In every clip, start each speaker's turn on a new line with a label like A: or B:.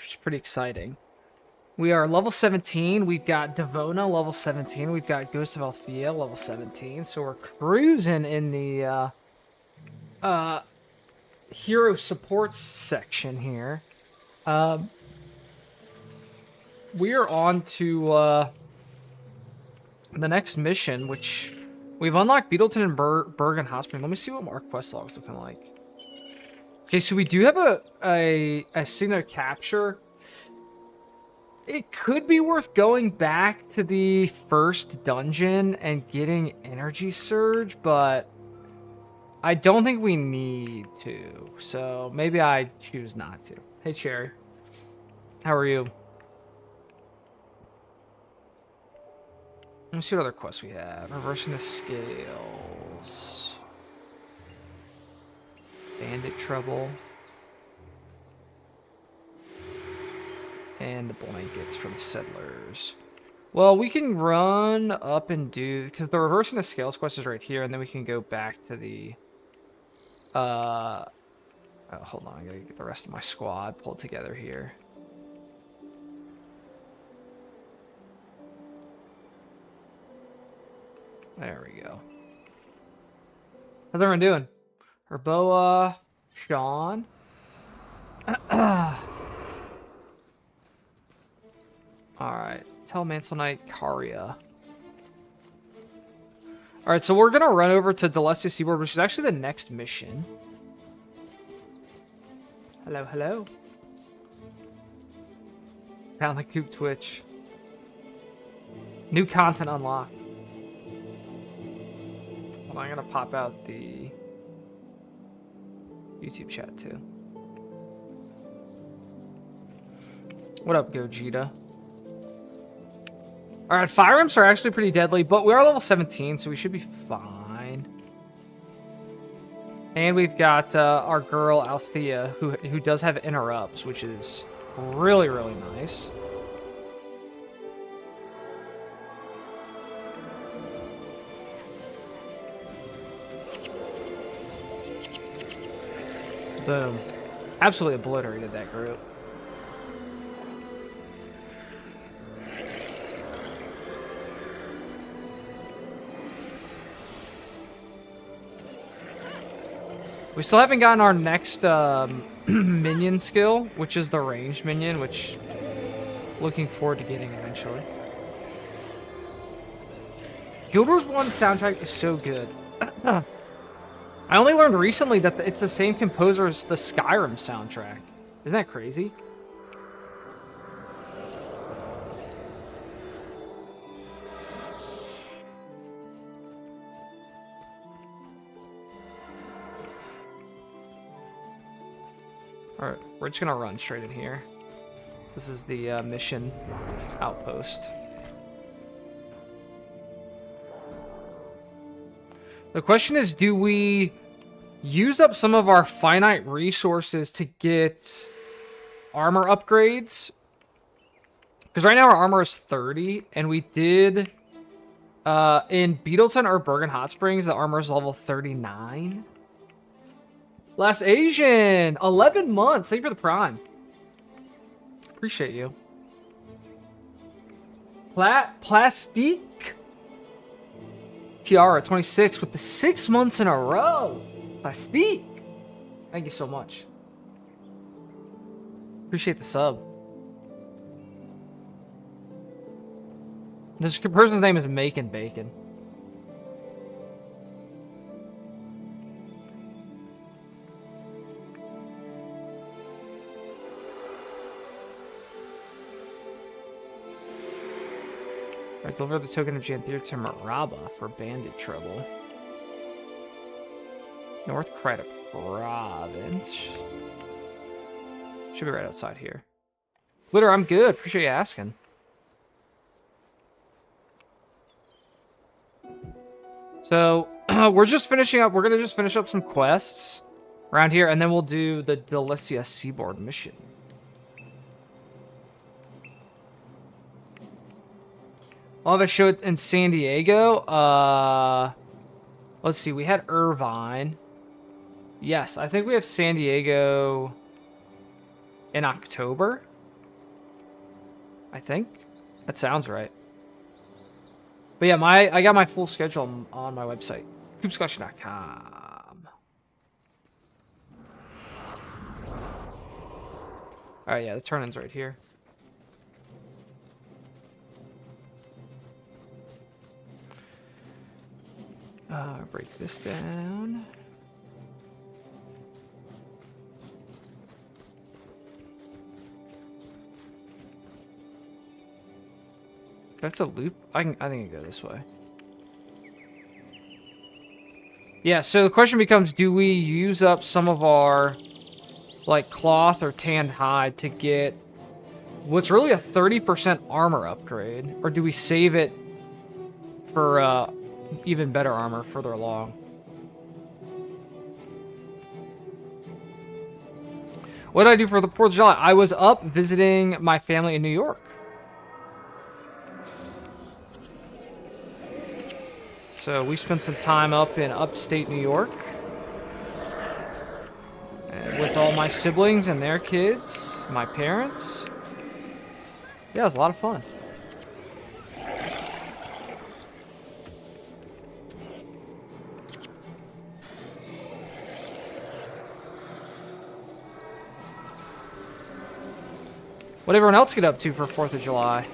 A: which is pretty exciting. We are level 17. We've got Devona, level 17. We've got Ghost of Althea, level 17. So we're cruising in the hero support section here. We are on to the next mission, which we've unlocked Beetleton and Bergen Hospital. Let me see what our quest log's looking like. Okay, so we do have a signal capture. It could be worth going back to the first dungeon and getting energy surge, but I don't think we need to. So maybe I choose not to. Hey, Cherry. How are you? Let me see what other quests we have. Reversing the scales. Bandit trouble. And the blankets for the settlers. Well, we can run up and do... Because the reversing the scales quest is right here, and then we can go back to the... Oh, hold on, I gotta get the rest of my squad pulled together here. There we go. How's everyone doing? Herboa, Sean. Alright. Telemancel Knight, Karia. Alright, so we're gonna run over to Delestia Seaboard, which is actually the next mission. Hello, hello. Found the Coop Twitch. New content unlocked. Hold on, I'm gonna pop out the YouTube chat too. What up, Gogeta? Alright, fire imps are actually pretty deadly, but we are level 17, so we should be fine. And we've got our girl, Althea, who does have interrupts, which is really, really nice. Boom. Absolutely obliterated that group. We still haven't gotten our next minion skill, which is the ranged minion, which looking forward to getting eventually. Guild Wars 1 soundtrack is so good. I only learned recently that it's the same composer as the Skyrim soundtrack. Isn't that crazy? Alright, we're just gonna run straight in here. This is the mission outpost. The question is, do we use up some of our finite resources to get armor upgrades? Because right now our armor is 30, and we did, in Beetleton or Bergen Hot Springs, the armor is level 39. Last Asian, 11 months. Thank you for the prime. Appreciate you. Plastique. Tiara, 26 with the 6 months in a row. Plastique. Thank you so much. Appreciate the sub. This person's name is Macon Bacon. Alright, deliver the token of Janthir to Maraba for bandit trouble. North Krita Province. Should be right outside here. Glitter, I'm good. Appreciate you asking. So, we're just finishing up. We're going to just finish up some quests around here, and then we'll do the Delestia Seaboard mission. I'll have a show in San Diego. Let's see. We had Irvine. Yes, I think we have San Diego in October. I think that sounds right. But yeah, I got my full schedule on my website, coopscussion.com. All right, yeah, the turn-in's right here. Break this down. Do I have to loop? I think I go this way. Yeah, so the question becomes, do we use up some of our like cloth or tanned hide to get what's really a 30% armor upgrade, or do we save it for even better armor further along? What did I do for the 4th of July? I was up visiting my family in New York. So we spent some time up in upstate New York with all my siblings and their kids, my parents. Yeah, it was a lot of fun. What did everyone else get up to for 4th of July?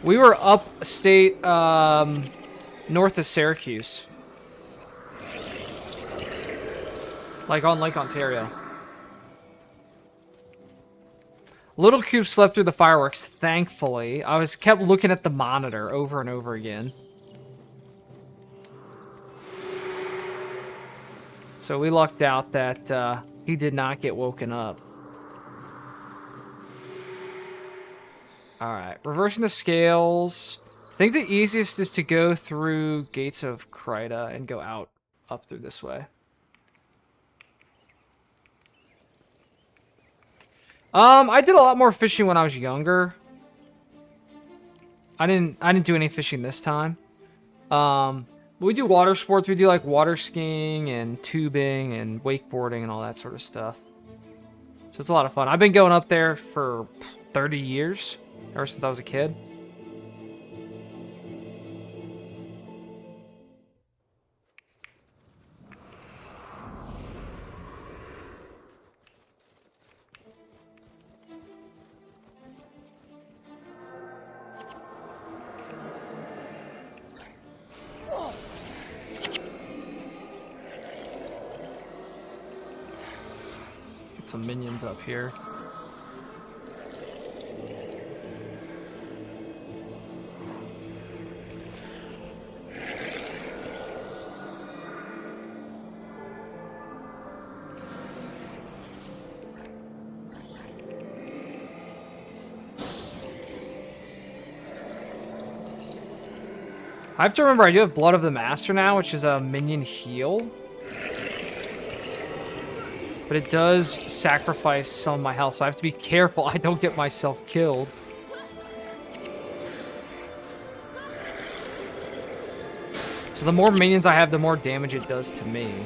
A: We were upstate, north of Syracuse. Like on Lake Ontario. Little Coop slept through the fireworks, thankfully. I kept looking at the monitor over and over again. So we lucked out that he did not get woken up. Alright, reversing the scales. I think the easiest is to go through Gates of Kryta and go out up through this way. I did a lot more fishing when I was younger. I didn't do any fishing this time. We do water sports. We do like water skiing and tubing and wakeboarding and all that sort of stuff. So it's a lot of fun. I've been going up there for 30 years, ever since I was a kid. Some minions up here. I have to remember I do have Blood of the Master now, which is a minion heal. But it does sacrifice some of my health, so I have to be careful I don't get myself killed. So the more minions I have, the more damage it does to me.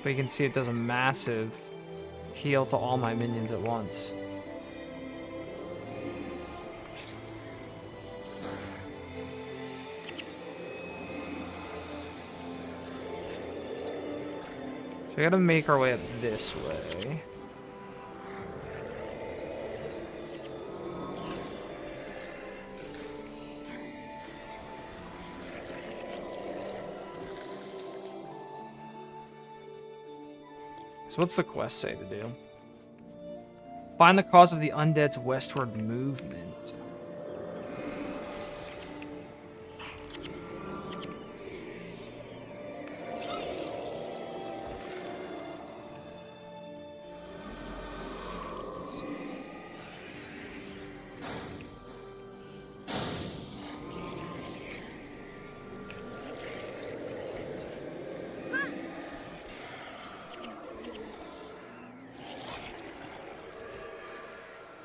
A: But you can see it does a massive heal to all my minions at once. So we gotta make our way up this way. So what's the quest say to do? Find the cause of the undead's westward movement.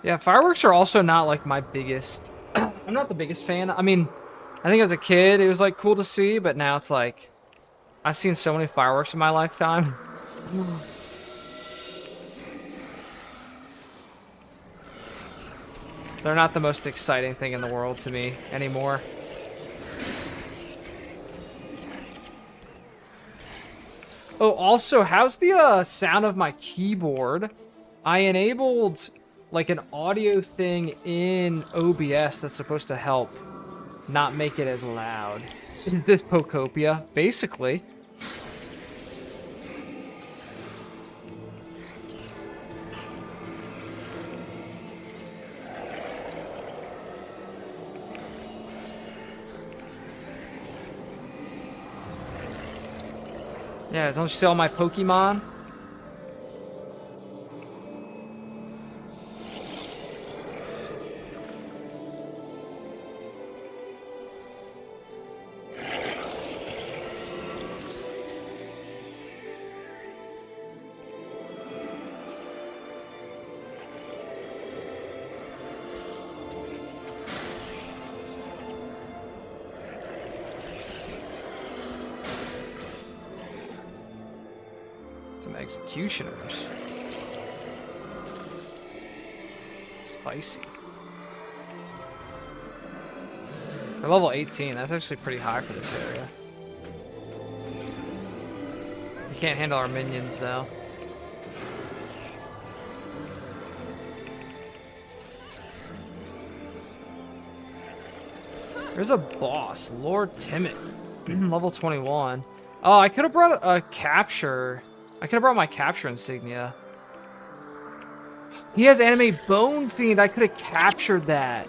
A: Yeah, fireworks are also not like my biggest. I'm not the biggest fan. I mean, I think as a kid it was like cool to see, but now it's like I've seen so many fireworks in my lifetime. They're not the most exciting thing in the world to me anymore. Oh, also, how's the sound of my keyboard? I enabled like an audio thing in OBS that's supposed to help not make it as loud. Is this Pocopia? Basically. Yeah, don't you see all my Pokemon? Some executioners. Spicy. They're level 18. That's actually pretty high for this area. You can't handle our minions, though. There's a boss, Lord Timid, level 21. Oh, I could have brought a capture. I could have brought my capture insignia. He has anime Bone Fiend. I could have captured that.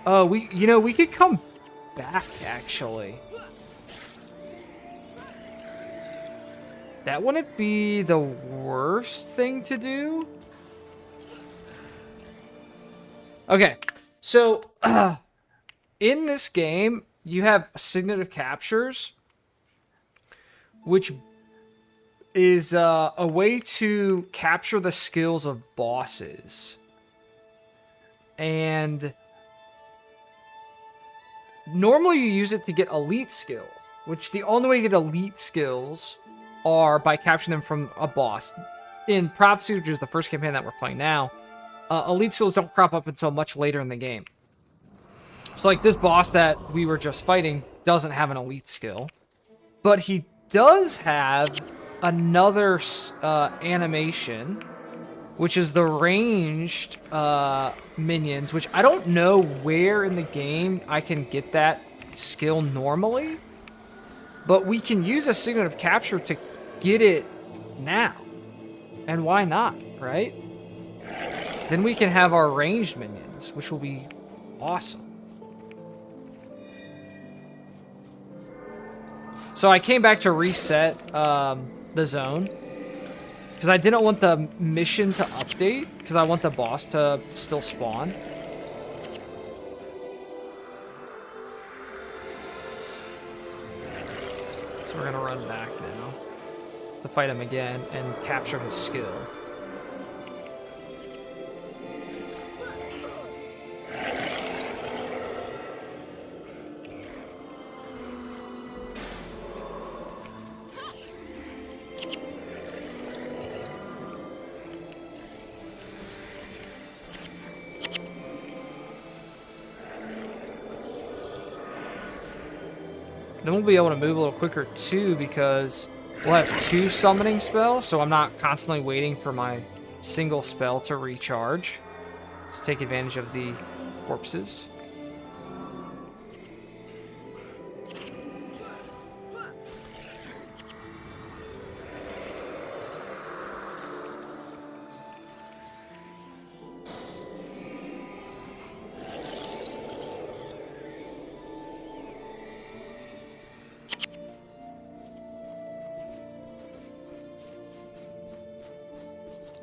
A: Oh, we could come back, actually. That wouldn't be the worst thing to do. Okay, so in this game, you have signative captures, which is a way to capture the skills of bosses. And normally you use it to get elite skills, which the only way to get elite skills are by capturing them from a boss. In Prophecy, which is the first campaign that we're playing now, elite skills don't crop up until much later in the game. So like this boss that we were just fighting doesn't have an elite skill, but he does have another animation, which is the ranged minions, which I don't know where in the game I can get that skill normally, but we can use a signative capture to get it now. And why not, right? Then we can have our ranged minions, which will be awesome. So I came back to reset the zone because I didn't want the mission to update because I want the boss to still spawn. So we're gonna run back now to fight him again and capture his skill. Then we'll be able to move a little quicker too because we'll have 2 summoning spells, so I'm not constantly waiting for my single spell to recharge. Let's take advantage of the corpses.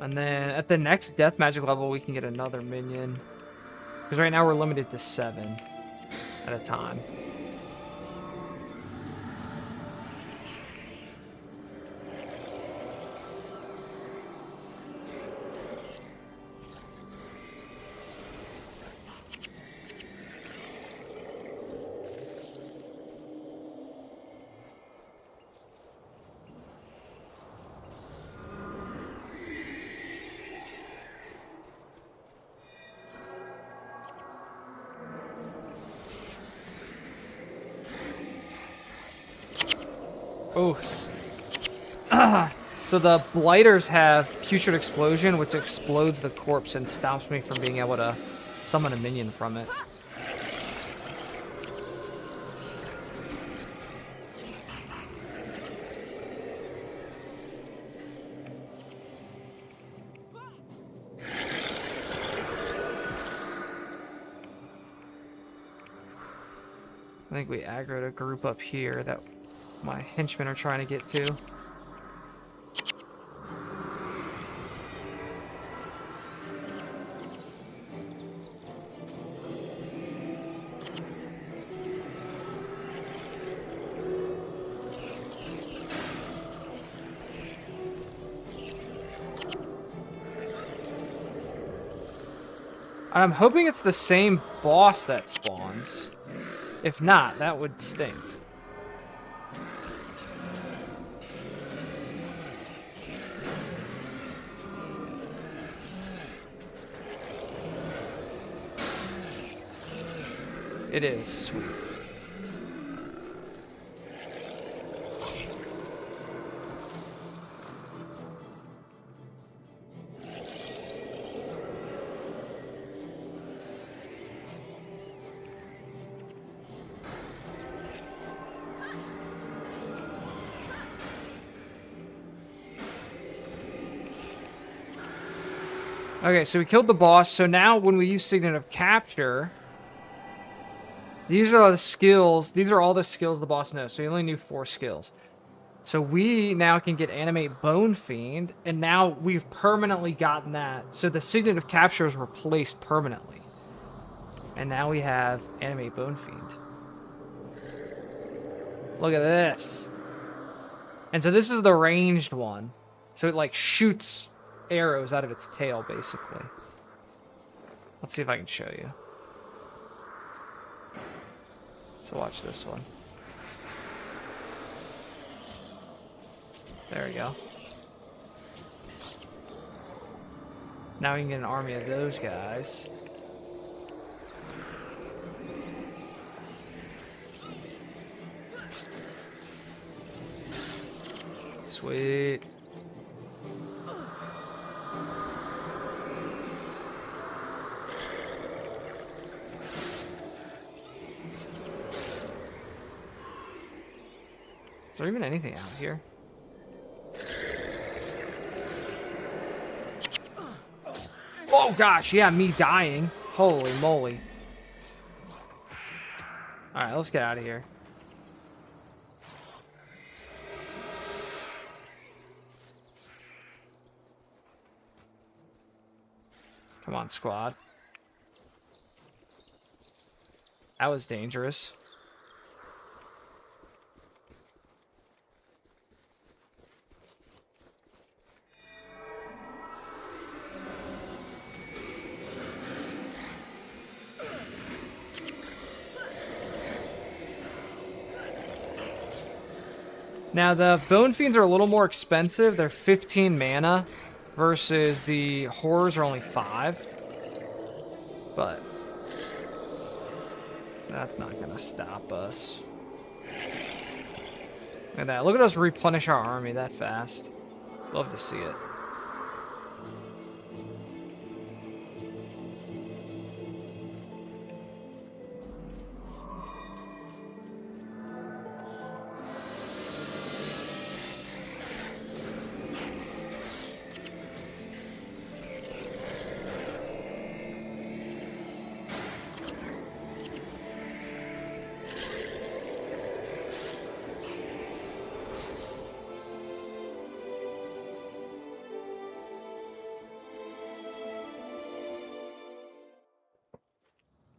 A: And then at the next death magic level, we can get another minion. Because right now we're limited to 7 at a time. Oh. So the blighters have putrid explosion, which explodes the corpse and stops me from being able to summon a minion from it. I think we aggroed a group up here that my henchmen are trying to get to. I'm hoping it's the same boss that spawns. If not, that would stink. It is sweet. Okay, so we killed the boss. So now when we use Signet of Capture, these are the skills. These are all the skills the boss knows. So he only knew 4 skills. So we now can get Animate Bone Fiend, and now we've permanently gotten that. So the Signet of Capture is replaced permanently. And now we have Animate Bone Fiend. Look at this. And so this is the ranged one. So it like shoots arrows out of its tail, basically. Let's see if I can show you. So watch this one. There we go. Now we can get an army of those guys. Sweet. Is there even anything out here? Oh gosh, yeah, me dying. Holy moly. Alright, let's get out of here. Come on, squad. That was dangerous. Now, the Bone Fiends are a little more expensive. They're 15 mana versus the Horrors are only 5. But that's not going to stop us. Look at that. Look at us replenish our army that fast. Love to see it.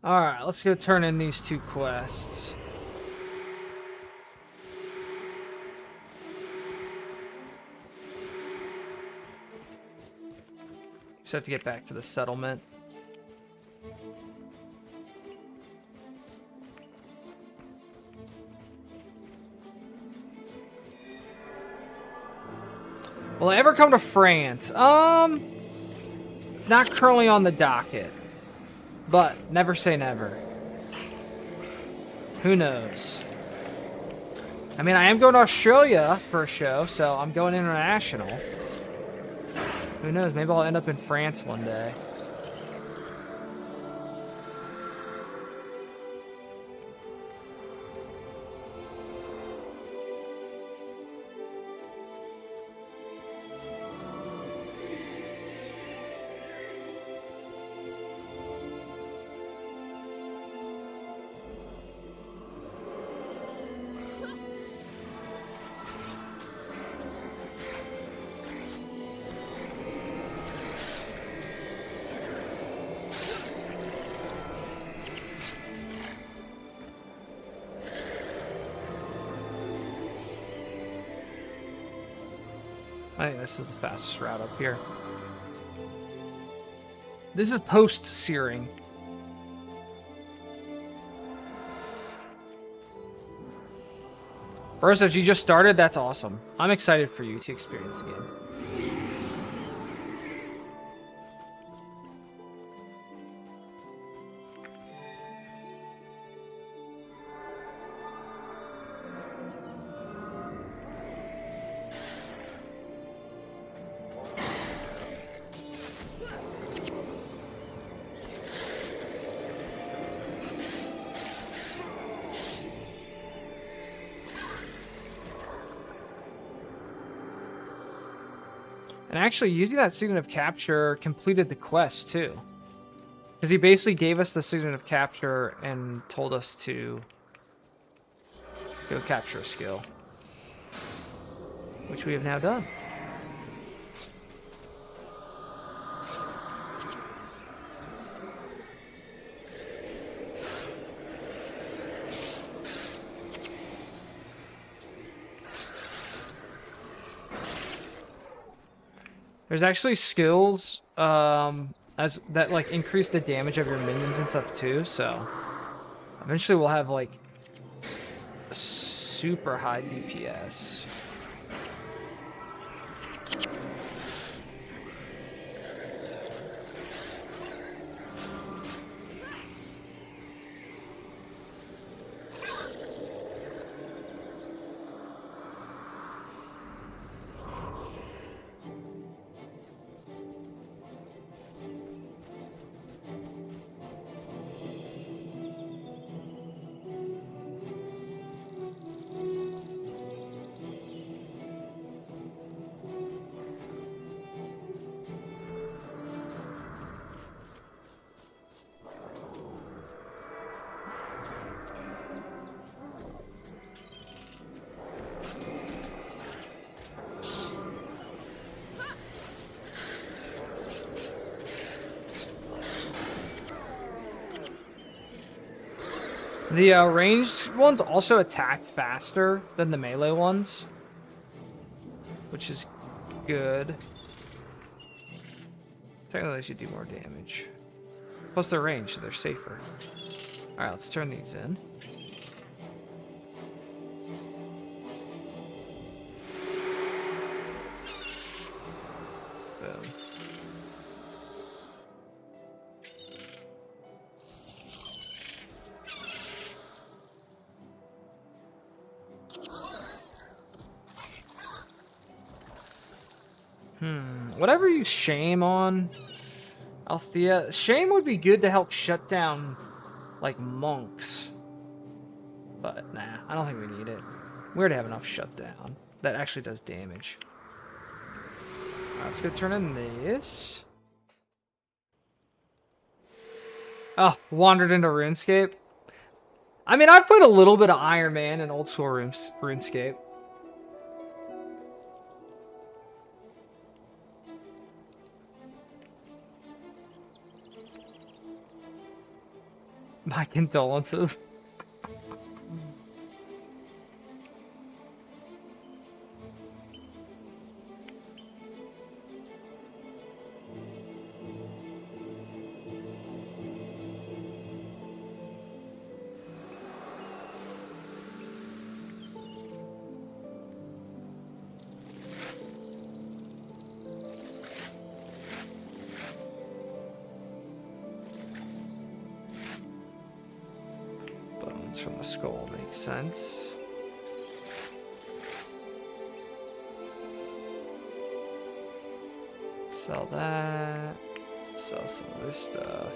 A: Alright, let's go turn in these 2 quests. Just have to get back to the settlement. Will I ever come to France? It's not currently on the docket. But never say never. Who knows? I mean, I am going to Australia for a show, so I'm going international. Who knows? Maybe I'll end up in France one day. I think this is the fastest route up here. This is post-searing. First, if you just started, that's awesome. I'm excited for you to experience the game. And actually, using that Signet of Capture completed the quest, too. Because he basically gave us the Signet of Capture and told us to go capture a skill. Which we have now done. There's actually skills as that like increase the damage of your minions and stuff too, so eventually we'll have like super high DPS. The ranged ones also attack faster than the melee ones, which is good. Technically, they should do more damage. Plus, they're ranged, so they're safer. All right, let's turn these in. Boom. Whatever you shame on, Althea. Shame would be good to help shut down, like, monks. But, nah, I don't think we need it. We already have enough shutdown. That actually does damage. Alright, let's go turn in this. Oh, wandered into RuneScape. I mean, I've played a little bit of Ironman and old school RuneScape. My condolences. From the skull makes sense. Sell that. Sell some of this stuff.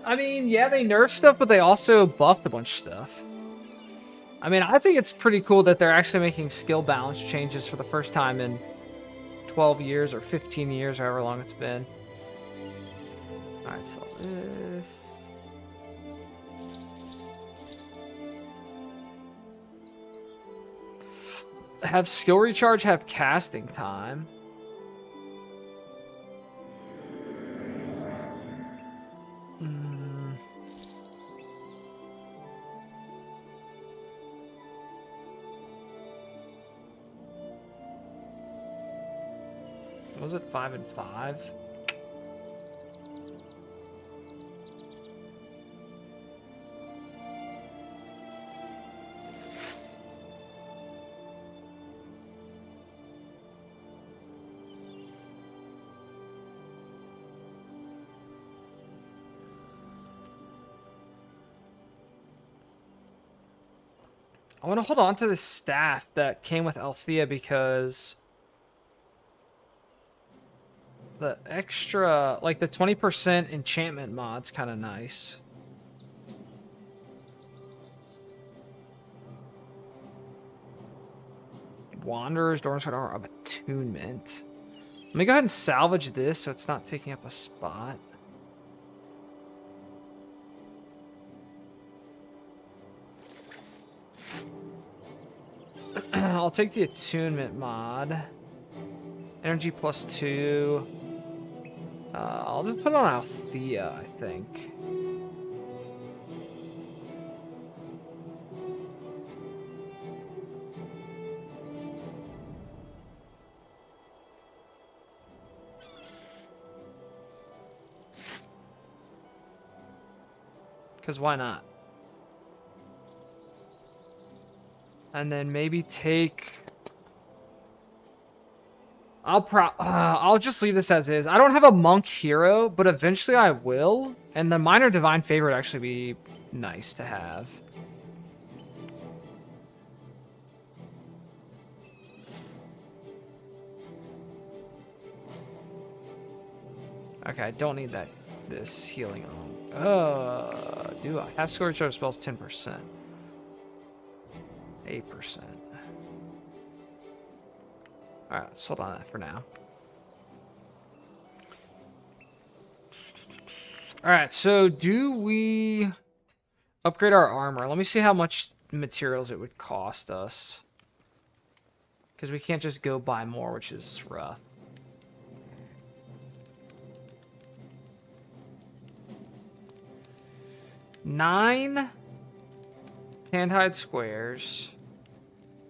A: I mean, yeah, they nerfed stuff, but they also buffed a bunch of stuff. I mean, I think it's pretty cool that they're actually making skill balance changes for the first time in 12 years or 15 years, however long it's been. Alright, so this. Have skill recharge, have casting time. Was it 5 and 5? I want to hold on to this staff that came with Althea because the extra, like the 20% enchantment mod's kind of nice. Wanderer's Dormant Armor of Attunement. Let me go ahead and salvage this so it's not taking up a spot. I'll take the attunement mod. Energy +2. I'll just put on Althea, I think. Because why not? And then maybe take... I'll just leave this as is. I don't have a monk hero, but eventually I will. And the minor divine favor would actually be nice to have. Okay, I don't need this healing on. Do I? Half score charge spells 10%. 8%. Alright, let's hold on that for now. Alright, so do we upgrade our armor? Let me see how much materials it would cost us. Because we can't just go buy more, which is rough. Nine tanned hide squares.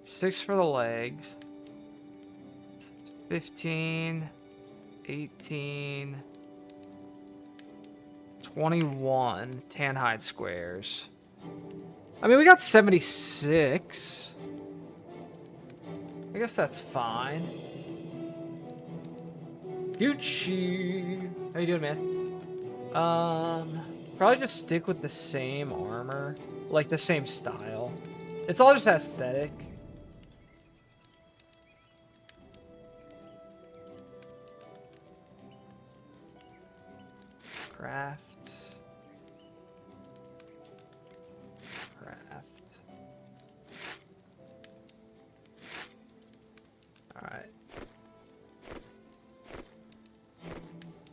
A: 6 for the legs. 15, 18, 21 tan hide squares. I mean, we got 76. I guess that's fine. Gucci. How you doing, man? Probably just stick with the same armor. Like, the same style. It's all just aesthetic. Craft. Alright.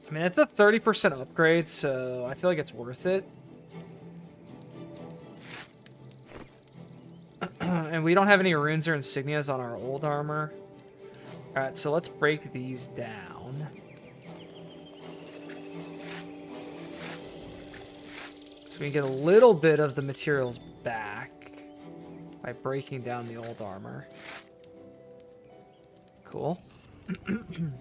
A: I mean, it's a 30% upgrade, so I feel like it's worth it. And we don't have any runes or insignias on our old armor. Alright, so let's break these down. So we can get a little bit of the materials back by breaking down the old armor. Cool. I'm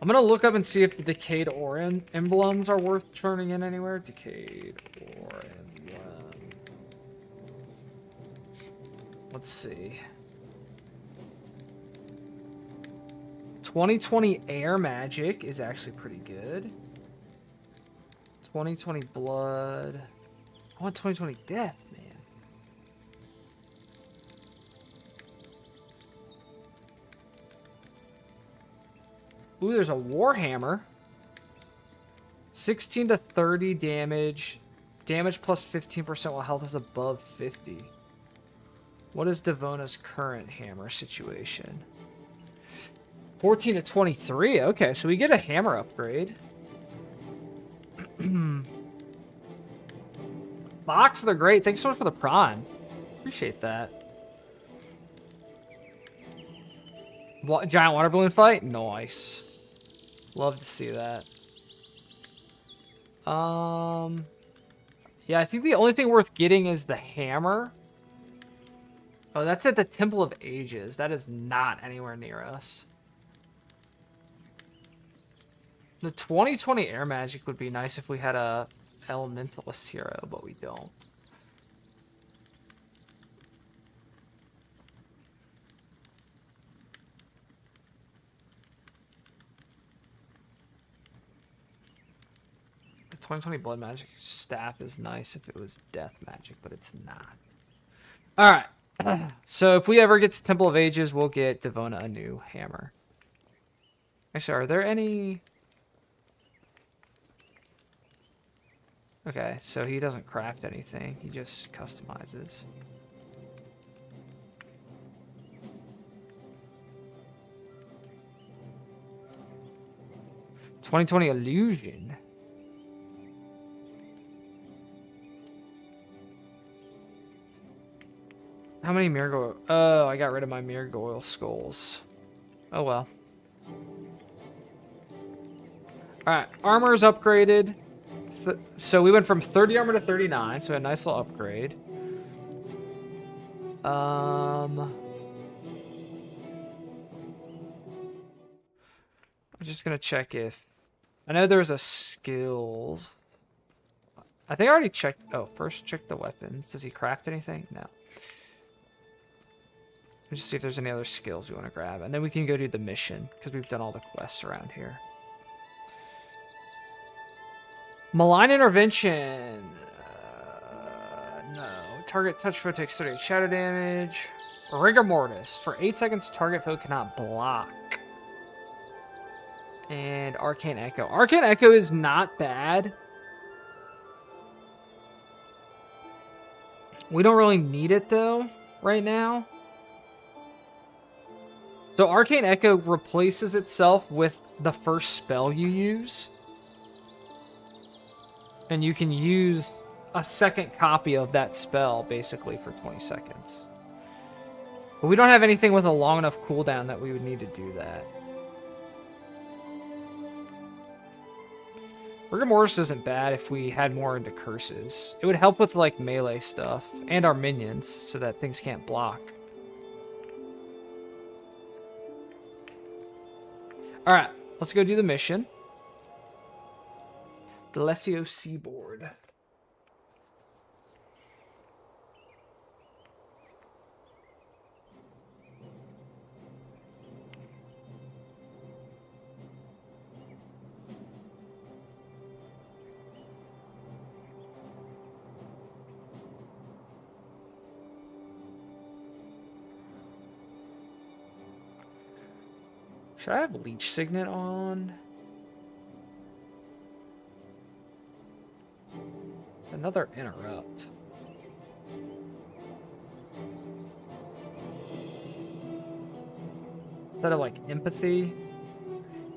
A: gonna look up and see if the decayed ore emblems are worth turning in anywhere. Decayed ore emblem. Let's see. 2020 air magic is actually pretty good. 2020 blood. I want 2020 death, man. Ooh, there's a warhammer. 16 to 30 damage. Damage plus 15% while health is above 50. What is Devona's current hammer situation? 14 to 23. Okay, so we get a hammer upgrade. Fox, they're great. Thanks so much for the prime. Appreciate that. Giant water balloon fight? Nice. Love to see that. Yeah, I think the only thing worth getting is the hammer. Oh, that's at the Temple of Ages. That is not anywhere near us. The 2020 air magic would be nice if we had a elementalist hero, but we don't. The 2020 blood magic staff is nice if it was death magic, but it's not. All right. So if we ever get to Temple of Ages, we'll get Devona a new hammer. Actually, are there any... Okay, so he doesn't craft anything. He just customizes. "2020 illusion." How many Miracle... Oh, I got rid of my Miracle Skulls. Oh, well. Alright, armor is upgraded. So we went from 30 armor to 39, so a nice little upgrade. I'm just gonna check if... I know there's a skills. I think I already checked... Oh, first check the weapons. Does he craft anything? No. Let's just see if there's any other skills we want to grab. And then we can go do the mission, because we've done all the quests around here. Malign Intervention. No. Target touch foe takes 38 shadow damage. Rigor Mortis. For 8 seconds, target foe cannot block. And Arcane Echo. Arcane Echo is not bad. We don't really need it, though, right now. So Arcane Echo replaces itself with the first spell you use. And you can use a second copy of that spell, basically, for 20 seconds. But we don't have anything with a long enough cooldown that we would need to do that. Rigor Mortis isn't bad if we had more into curses. It would help with, like, melee stuff and our minions so that things can't block. Alright, let's go do the mission. Delesio Seaboard. Should I have Leech Signet on? It's another interrupt. Instead of like empathy.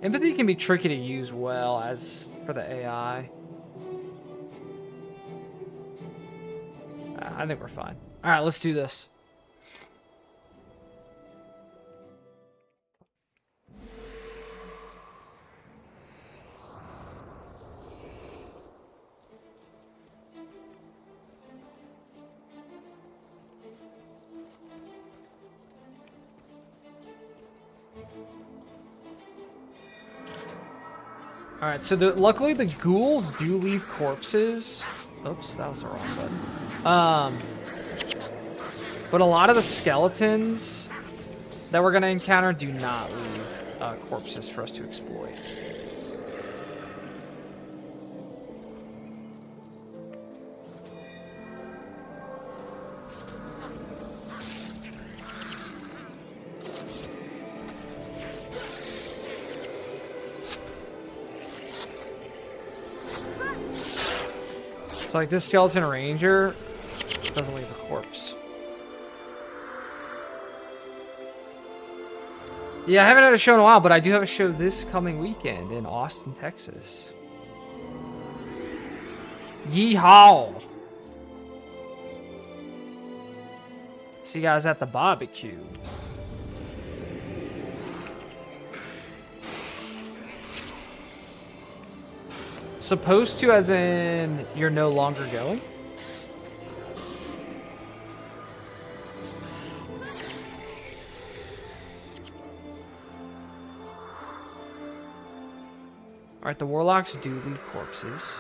A: Empathy can be tricky to use well as for the AI. I think we're fine. All right, let's do this. Alright, so luckily the ghouls do leave corpses. Oops, that was the wrong button. But a lot of the skeletons that we're going to encounter do not leave corpses for us to exploit. So like this skeleton ranger doesn't leave a corpse. Yeah, I haven't had a show in a while, but I do have a show this coming weekend in Austin, Texas. Yeehaw! See you guys at the barbecue. Supposed to, as in you're no longer going? Alright, the warlocks do leave corpses.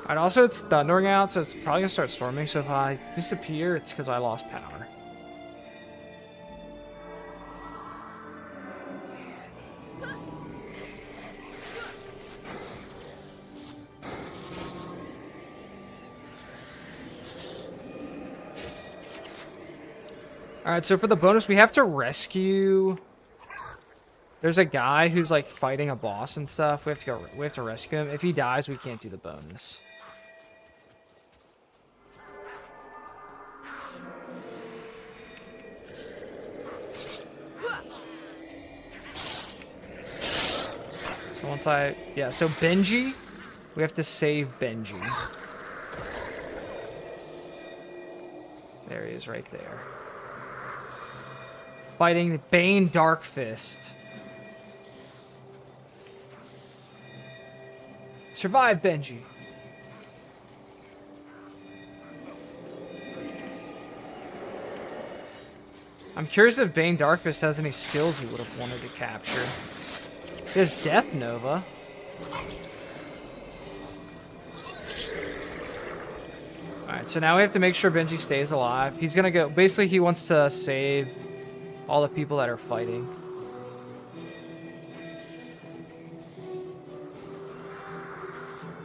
A: Alright, also it's thundering out, so it's probably gonna start storming, so if I disappear, it's because I lost power. Alright, so for the bonus, we have to rescue... There's a guy who's like fighting a boss and stuff. We have to rescue him. If he dies, we can't do the bonus. So once so Benji, we have to save Benji. There he is right there. Fighting Bane Darkfist. Survive, Benji. I'm curious if Bane Darkfist has any skills he would have wanted to capture. He has Death Nova. Alright, so now we have to make sure Benji stays alive. He's gonna go... Basically, he wants to save all the people that are fighting.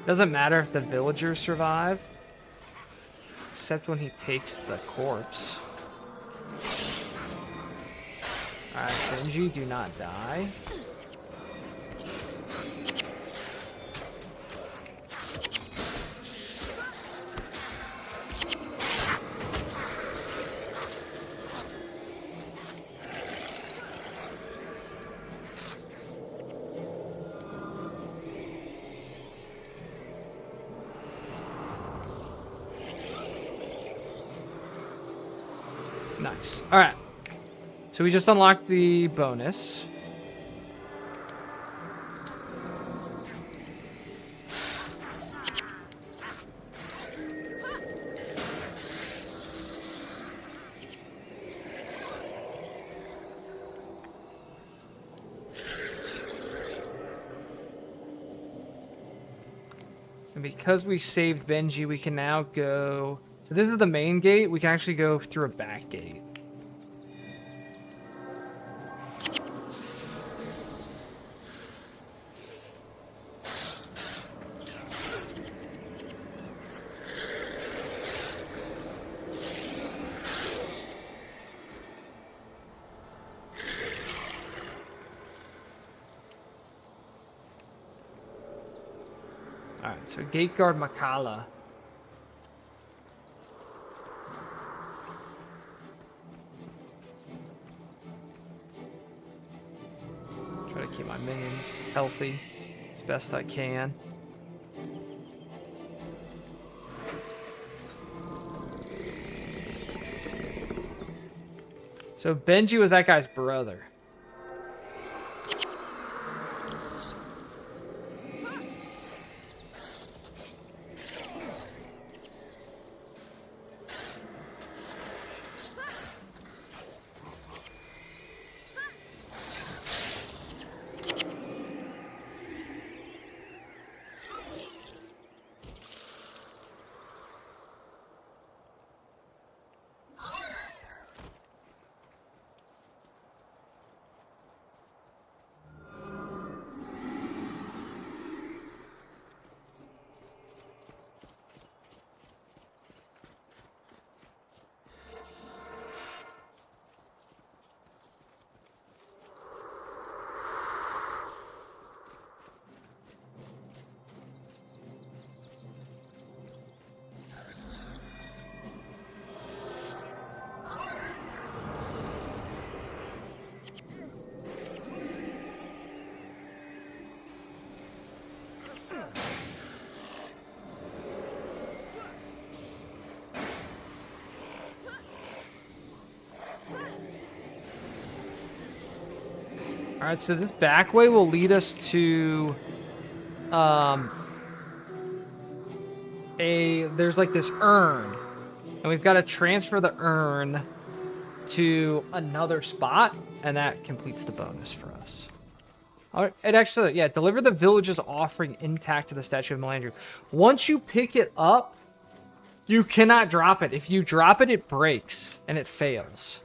A: Doesn't matter if the villagers survive. Except when he takes the corpse. Alright, Benji, do not die. Nice. All right. So we just unlocked the bonus. And because we saved Benji, we can now go... So this is the main gate. We can actually go through a back gate. Alright, so gate guard Makala. Try to keep my minions healthy as best I can. So Benji was that guy's brother. Alright, so this back way will lead us to there's like this urn. And we've got to transfer the urn to another spot, and that completes the bonus for us. Alright, it actually, yeah, deliver the village's offering intact to the statue of Melandru. Once you pick it up, you cannot drop it. If you drop it, it breaks and it fails.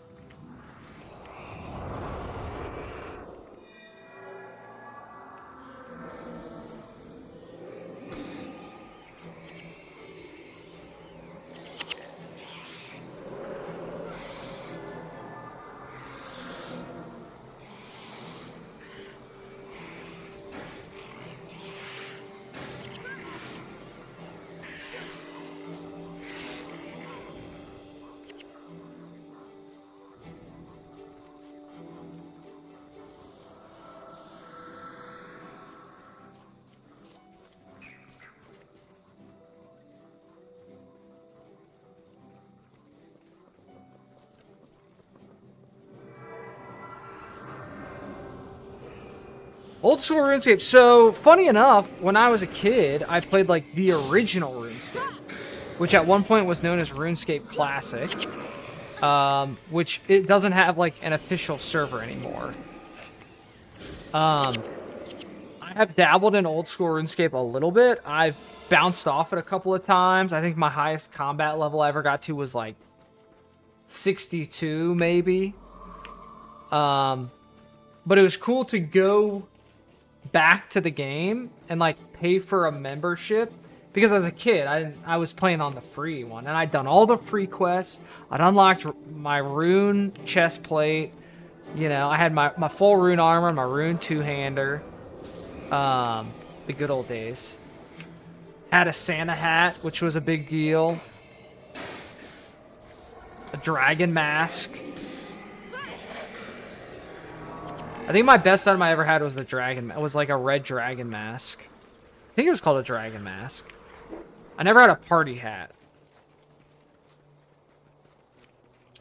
A: Old school RuneScape. So, funny enough, when I was a kid, I played, like, the original RuneScape, which at one point was known as RuneScape Classic, which it doesn't have, like, an official server anymore. I have dabbled in old school RuneScape a little bit. I've bounced off it a couple of times. I think my highest combat level I ever got to was, like, 62, maybe. But it was cool to go back to the game and like pay for a membership, because as a kid I was playing on the free one, and I'd done all the free quests. I'd unlocked my rune chest plate, you know, I had my full rune armor, my rune two-hander, the good old days. Had a Santa hat, which was a big deal, a dragon mask. I think my best item I ever had was the dragon. It was like a red dragon mask. I think it was called a dragon mask. I never had a party hat.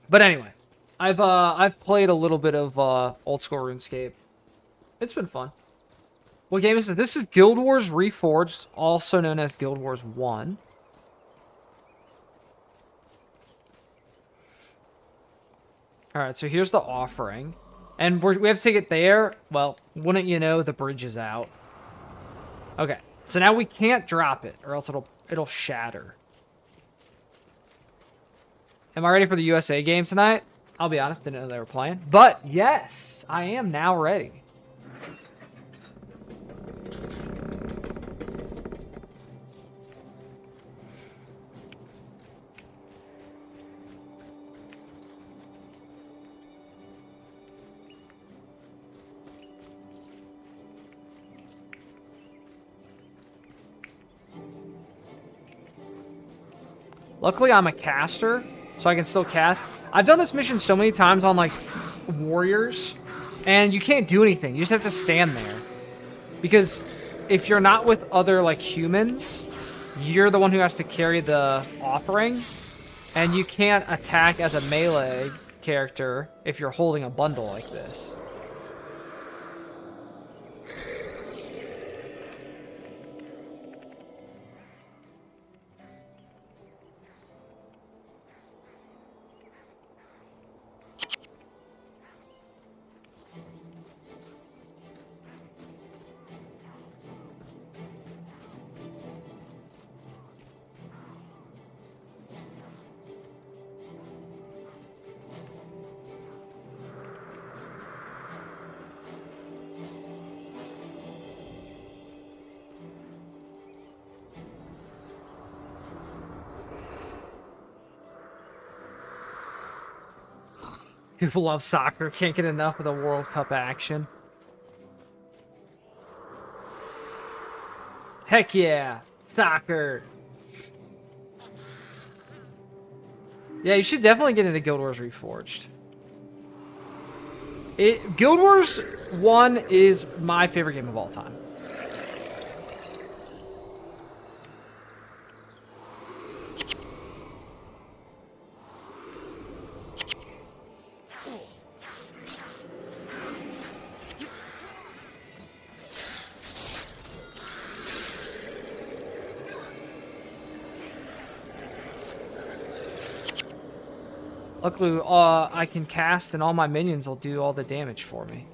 A: But anyway, I've played a little bit of old school RuneScape. It's been fun. What game is it? This is Guild Wars Reforged, also known as Guild Wars 1. All right, so here's the offering. And we have to take it there. Well, wouldn't you know, the bridge is out. Okay, so now we can't drop it, or else it'll shatter. Am I ready for the USA game tonight? I'll be honest, didn't know they were playing. But yes, I am now ready. Luckily, I'm a caster, so I can still cast. I've done this mission so many times on, like, warriors, and you can't do anything. You just have to stand there. Because if you're not with other, like, humans, you're the one who has to carry the offering, and you can't attack as a melee character if you're holding a bundle like this. People love soccer, can't get enough of the World Cup action. Heck yeah, soccer. Yeah, you should definitely get into Guild Wars Reforged. Guild Wars 1 is my favorite game of all time. Luckily, I can cast and all my minions will do all the damage for me.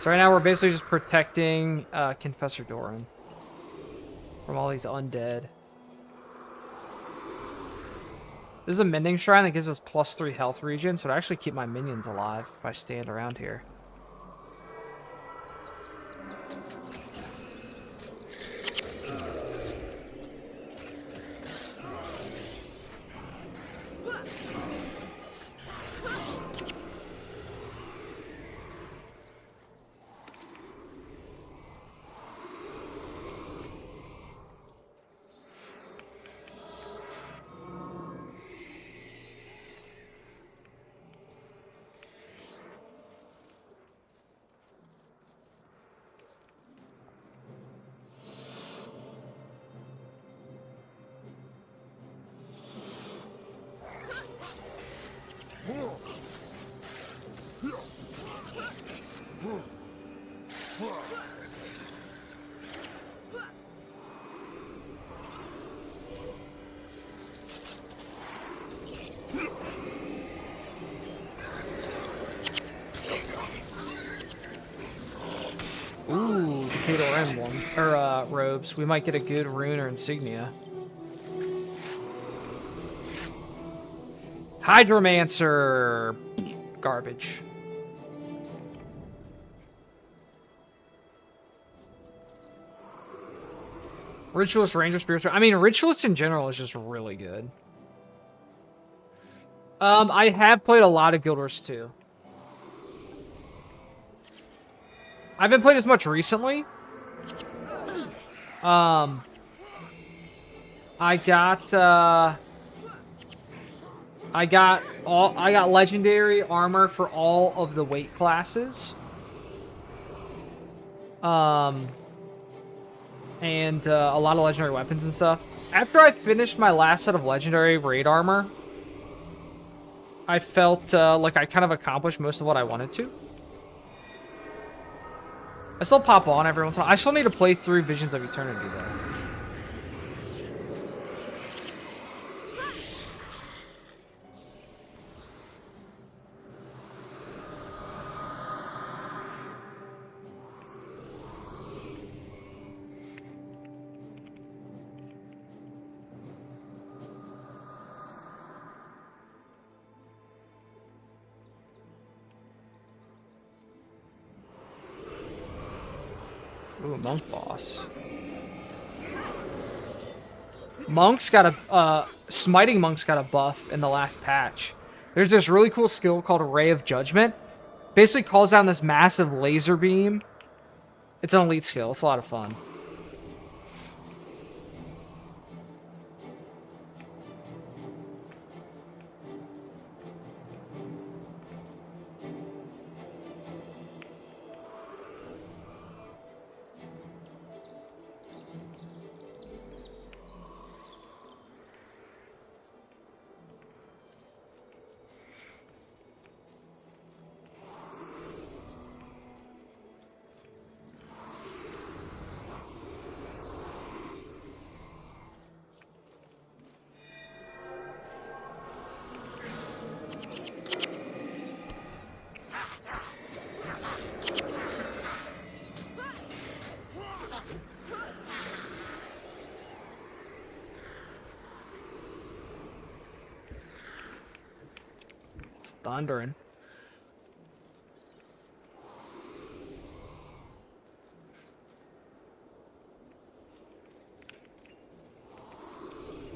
A: So right now we're basically just protecting Confessor Doran from all these undead. This is a mending shrine that gives us +3 health regen, so it'll actually keep my minions alive if I stand around here. Ooh, Decayed Emblem, or robes. We might get a good rune or insignia. Hydromancer! Garbage. Ritualist, Ranger, Spiritual. I mean, Ritualist in general is just really good. I have played a lot of Guild Wars 2. I haven't played as much recently. I got legendary armor for all of the weight classes. And a lot of legendary weapons and stuff. After I finished my last set of legendary raid armor, I felt like I kind of accomplished most of what I wanted to. I still pop on every once in a while. I still need to play through Visions of Eternity, though. Ooh, Monk Boss. Monk's got a, Smiting Monk's got a buff in the last patch. There's this really cool skill called Ray of Judgment. Basically calls down this massive laser beam. It's an elite skill. It's a lot of fun. Thundering.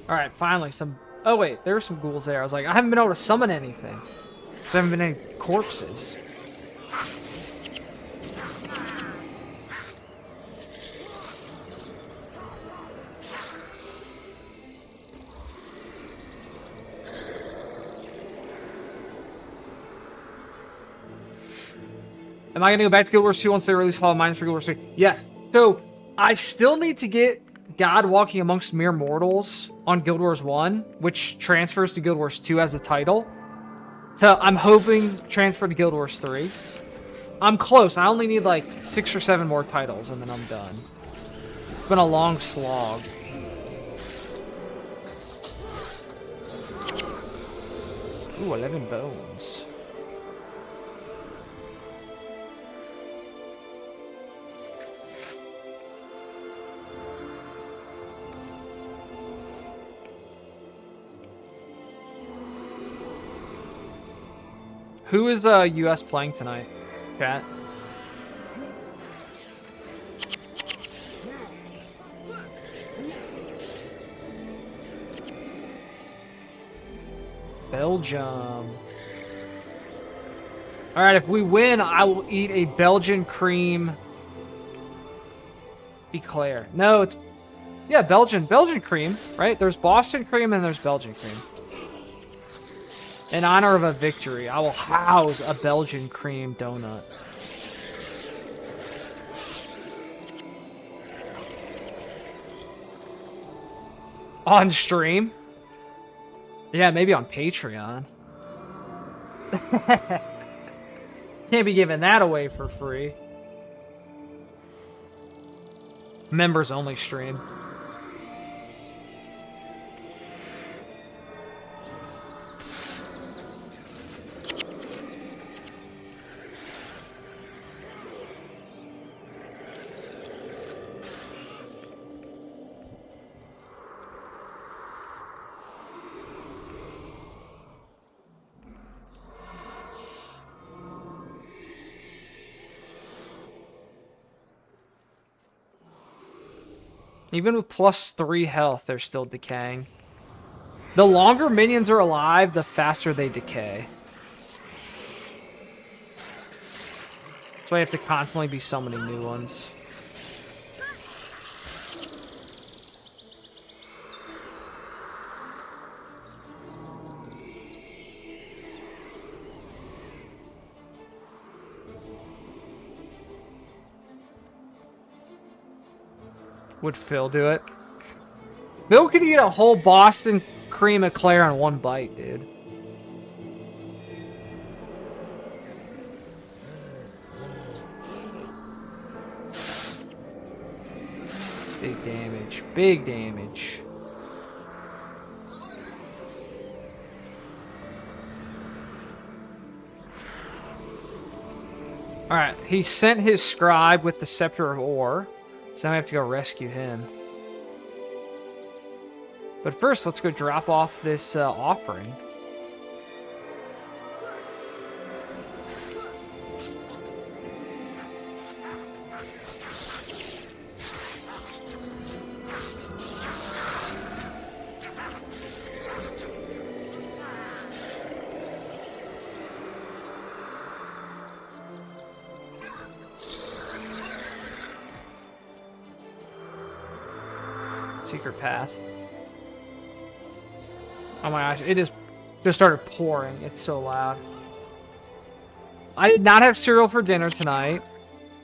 A: Alright, finally some... Oh wait, there were some ghouls there. I was like, I haven't been able to summon anything. Because there haven't been any corpses. Am I going to go back to Guild Wars 2 once they release Hall of Mines for Guild Wars 3? Yes. So, I still need to get God walking amongst mere mortals on Guild Wars 1, which transfers to Guild Wars 2 as a title. So I'm hoping transfer to Guild Wars 3. I'm close. I only need like 6 or 7 more titles and then I'm done. It's been a long slog. Ooh, 11 bones. Who is US playing tonight, chat? Belgium. All right, if we win, I will eat a Belgian cream eclair. No, it's yeah, Belgian cream, right? There's Boston cream and there's Belgian cream. In honor of a victory, I will house a Belgian cream donut. On stream? Yeah, maybe on Patreon. Can't be giving that away for free. Members only stream. Even with +3 health, they're still decaying. The longer minions are alive, the faster they decay. That's why you have to constantly be summoning new ones. Would Phil do it? Phil could eat a whole Boston cream eclair in one bite, dude. Big damage. Big damage. Alright, he sent his scribe with the Scepter of Ore. So now I have to go rescue him. But first, let's go drop off this offering. Secret path. Oh my gosh, it just started pouring. It's so loud. I did not have cereal for dinner tonight.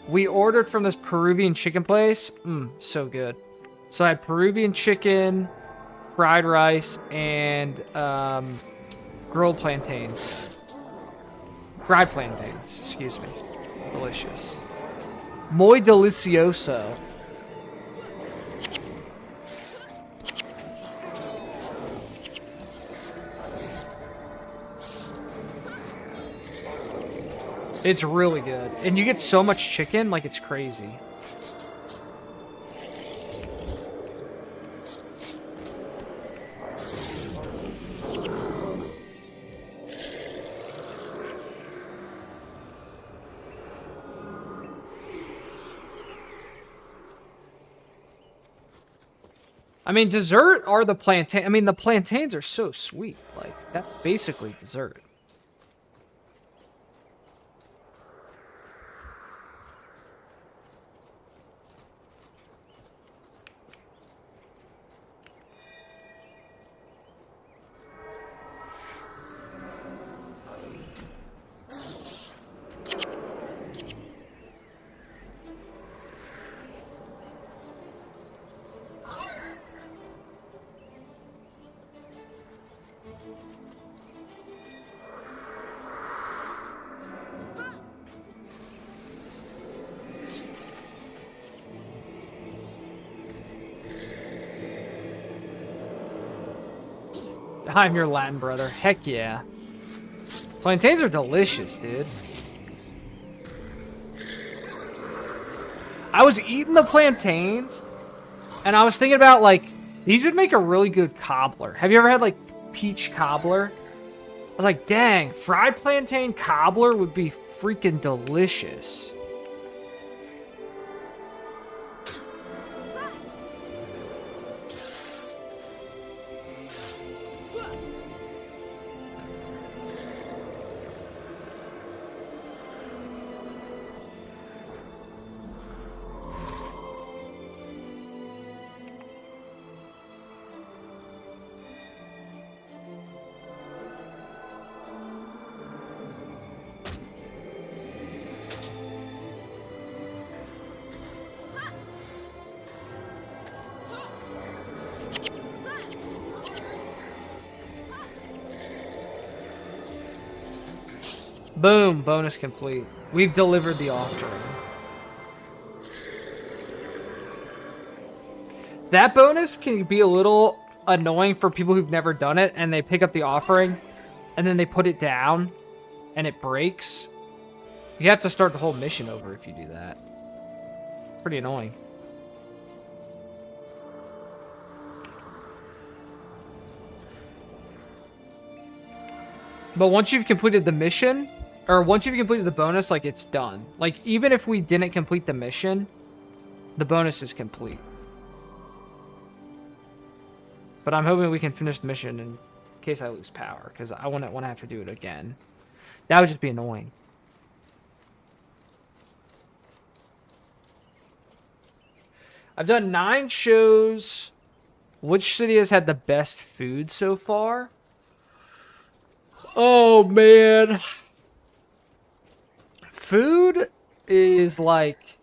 A: We ordered from this Peruvian chicken place. So good. So I had Peruvian chicken, fried rice, and grilled plantains. Fried plantains, excuse me. Delicious. Muy delicioso. It's really good. And you get so much chicken, like it's crazy. I mean, dessert are the plantain. I mean, the plantains are so sweet. Like, that's basically dessert. I'm your Latin brother. Heck yeah. Plantains are delicious, dude. I was eating the plantains, and I was thinking about, like, these would make a really good cobbler. Have you ever had, like, peach cobbler? I was like, dang, fried plantain cobbler would be freaking delicious. Boom, bonus complete. We've delivered the offering. That bonus can be a little annoying for people who've never done it, and they pick up the offering, and then they put it down, and it breaks. You have to start the whole mission over if you do that. Pretty annoying. But once you've completed the mission, or once you've completed the bonus, like, it's done. Like, even if we didn't complete the mission, the bonus is complete. But I'm hoping we can finish the mission in case I lose power, because I wouldn't want to have to do it again. That would just be annoying. I've done 9 shows. Which city has had the best food so far? Oh, man. Food is, like,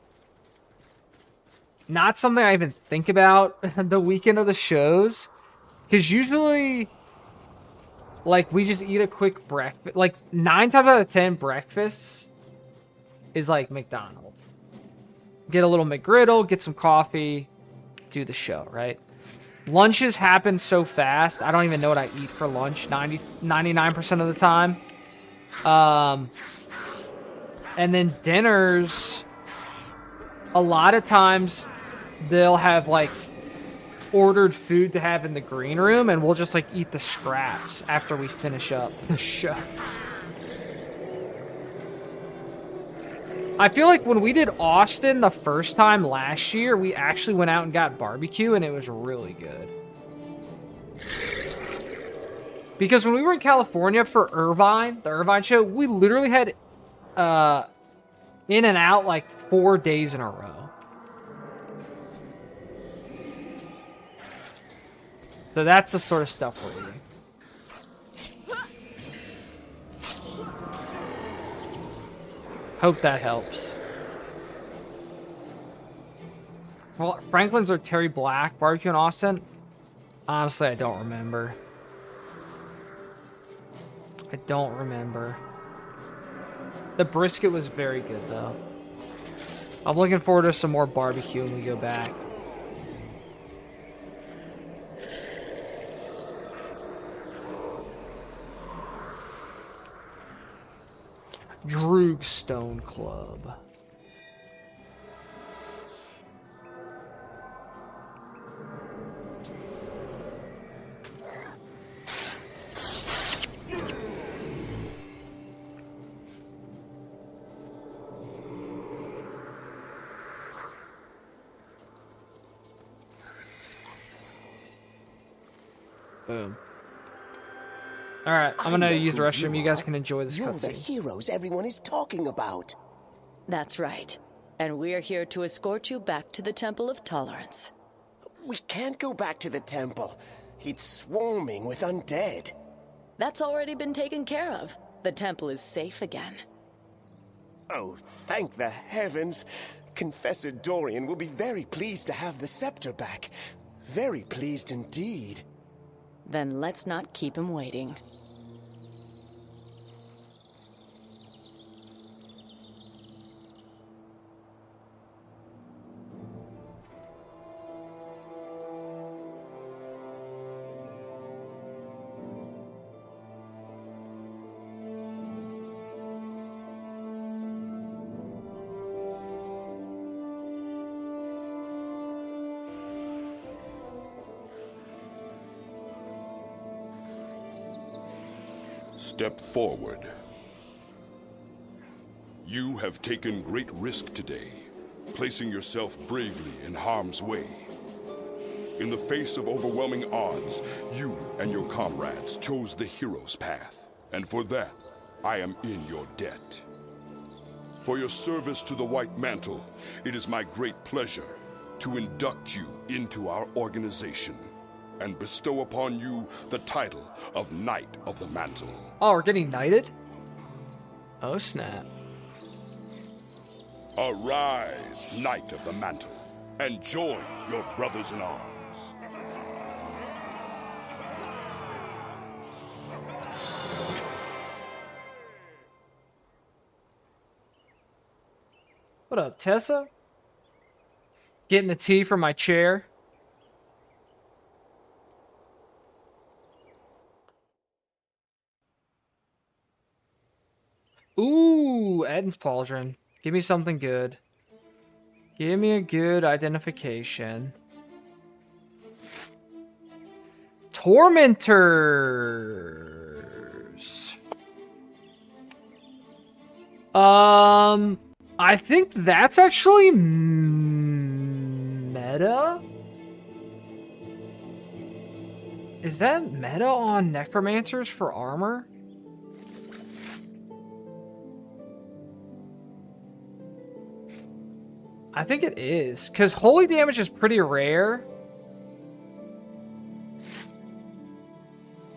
A: not something I even think about the weekend of the shows. Because usually, like, we just eat a quick breakfast. Like, 9 times out of 10, breakfasts is, like, McDonald's. Get a little McGriddle, get some coffee, do the show, right? Lunches happen so fast, I don't even know what I eat for lunch 99% of the time. And then dinners, a lot of times they'll have, like, ordered food to have in the green room, and we'll just, like, eat the scraps after we finish up the show. I feel like when we did Austin the first time last year, we actually went out and got barbecue, and it was really good. Because when we were in California for Irvine, the Irvine show, we literally had in and out like 4 days in a row. So that's the sort of stuff we're eating. Hope that helps. Well, Franklin's or Terry Black barbecue in Austin? Honestly, I don't remember. I don't remember. The brisket was very good, though. I'm looking forward to some more barbecue when we go back. Droogstone Club. Boom. All right, I'm gonna use the restroom. You guys can enjoy this
B: cutscene. You're the heroes everyone is talking about.
C: That's right. And we're here to escort you back to the Temple of Tolerance.
B: We can't go back to the temple. It's swarming with undead.
C: That's already been taken care of. The temple is safe again.
B: Oh, thank the heavens. Confessor Dorian will be very pleased to have the scepter back. Very pleased indeed.
C: Then let's not keep him waiting.
D: Step forward. You have taken great risk today, placing yourself bravely in harm's way. In the face of overwhelming odds, you and your comrades chose the hero's path, and for that, I am in your debt. For your service to the White Mantle, it is my great pleasure to induct you into our organization and bestow upon you the title of Knight of the Mantle.
A: Oh, we're getting knighted? Oh, snap.
D: Arise, Knight of the Mantle, and join your brothers in arms.
A: What up, Tessa? Getting the tea from my chair. Ooh, Eden's Pauldron. Give me something good. Give me a good identification. Tormentors. I think that's actually meta. Is that meta on necromancers for armor? I think it is, because holy damage is pretty rare.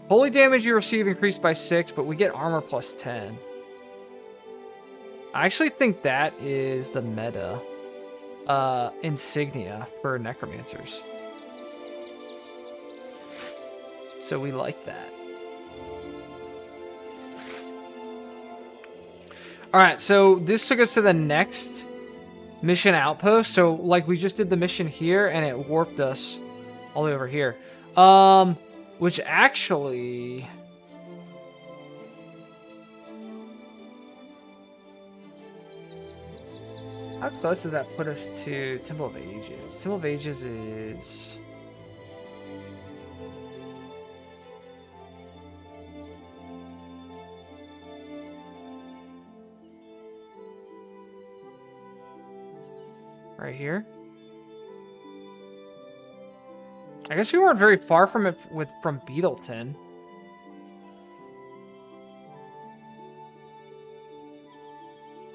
A: Holy damage you receive increased by 6, but we get armor plus 10. I actually think that is the meta insignia for necromancers. So we like that. Alright, so this took us to the next mission outpost. So like we just did the mission here and it warped us all the way over here. Which actually... How close does that put us to Temple of Ages? Temple of Ages is... right here. I guess we weren't very far from it from Beetleton.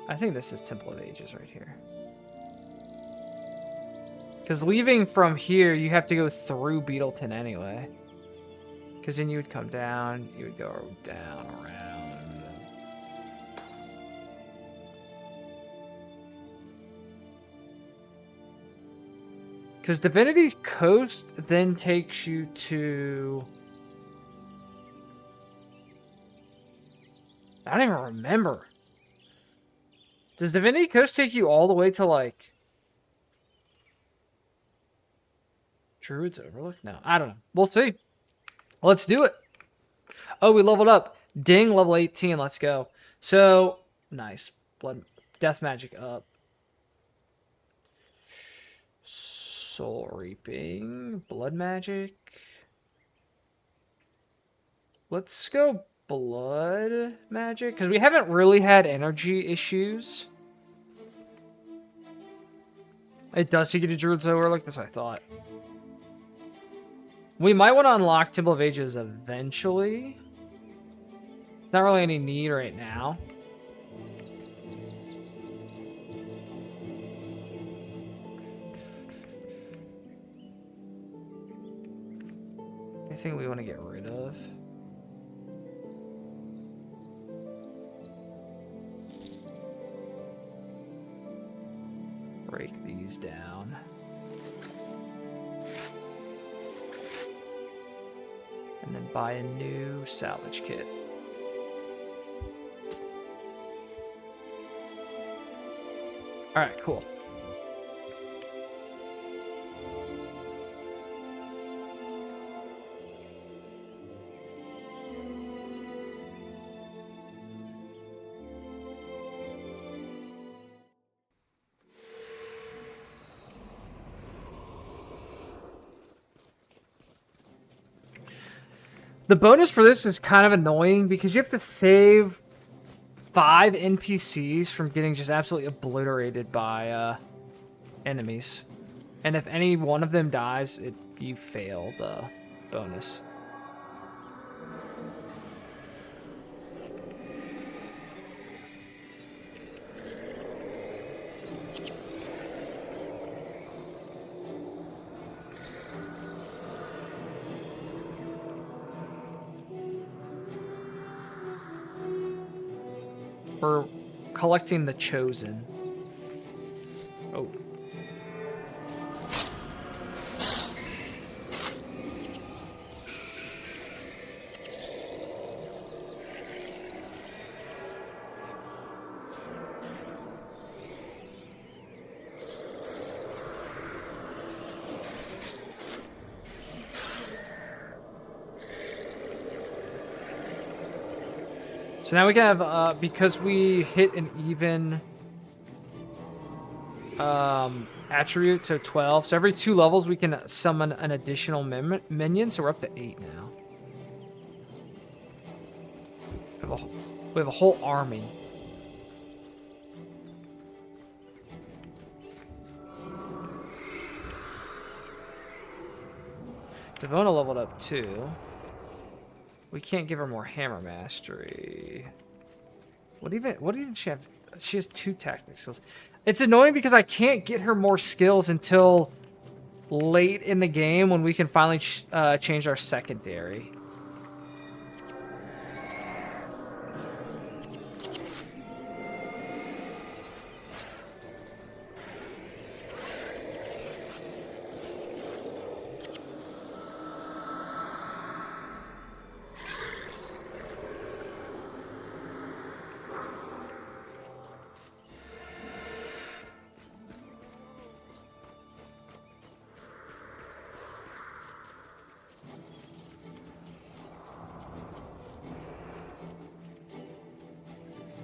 A: I think this is Temple of Ages right here. Because leaving from here, you have to go through Beetleton anyway. Because then you would come down, you would go down, around. Because Divinity Coast then takes you to... I don't even remember. Does Divinity Coast take you all the way to, like... Druid's Overlook? No, I don't know. We'll see. Let's do it. Oh, we leveled up. Ding, level 18. Let's go. So, nice. Blood, Death Magic up. Soul Reaping. Blood Magic. Let's go Blood Magic. Because we haven't really had energy issues. It does take you to Druid's Overlook. That's what I thought. We might want to unlock Temple of Ages eventually. Not really any need right now. Anything we want to get rid of? Break these down. And then buy a new salvage kit. Alright, cool. The bonus for this is kind of annoying because you have to save 5 NPCs from getting just absolutely obliterated by enemies. And if any one of them dies, you fail the bonus. We're collecting the chosen. Oh. So now we can have, because we hit an even attribute to 12, so every 2 levels we can summon an additional minion, so we're up to 8 now. We have a whole army. Devona leveled up too. We can't give her more hammer mastery. What even she have? She has 2 tactic skills. It's annoying because I can't get her more skills until late in the game when we can finally change our secondary.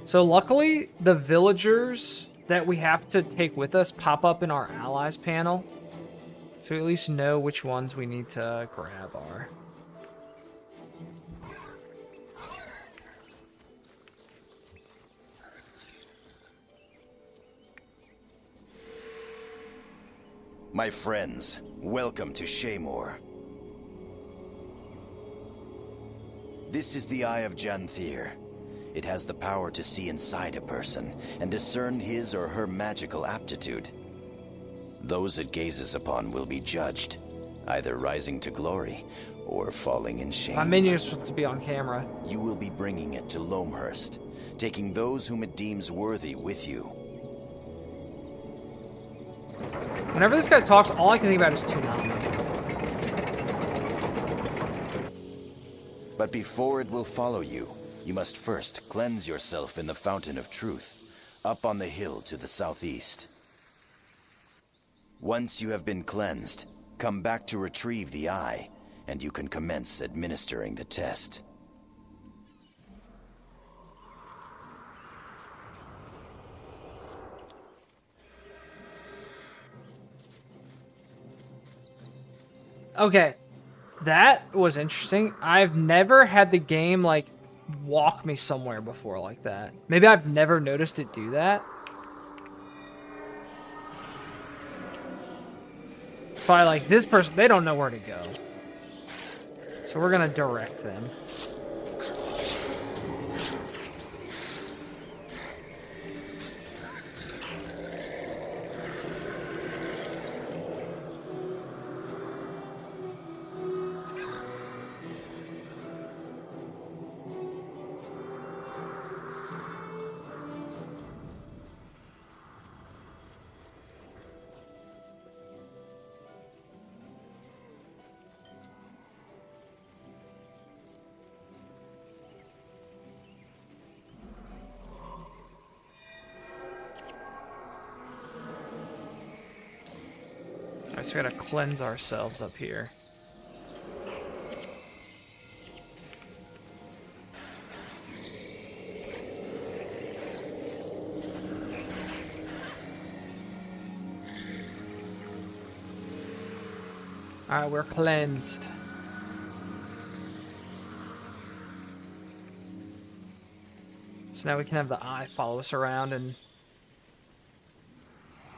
A: So luckily, the villagers that we have to take with us pop up in our allies panel. So we at least know which ones we need to grab are.
E: My friends, welcome to Shaymore. This is the Eye of Janthir. It has the power to see inside a person and discern his or her magical aptitude. Those it gazes upon will be judged, either rising to glory or falling in shame.
A: My minion is supposed to be on camera.
E: You will be bringing it to Loamhurst, taking those whom it deems worthy with you.
A: Whenever this guy talks, all I can think about is Toonami.
E: But before it will follow you, you must first cleanse yourself in the Fountain of Truth, up on the hill to the southeast. Once you have been cleansed, come back to retrieve the eye, and you can commence administering the test.
A: Okay, that was interesting. I've never had the game, like, walk me somewhere before like that. Maybe I've never noticed it do that. It's probably like, this person, they don't know where to go. So we're gonna direct them. I just gotta cleanse ourselves up here. Alright, we're cleansed. So now we can have the eye follow us around and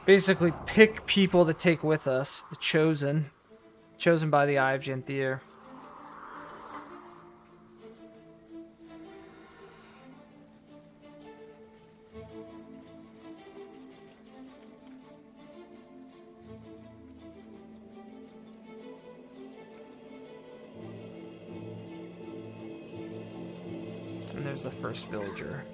A: basically pick people to take with us. The chosen. Chosen by the Eye of Janthier. And there's the first villager.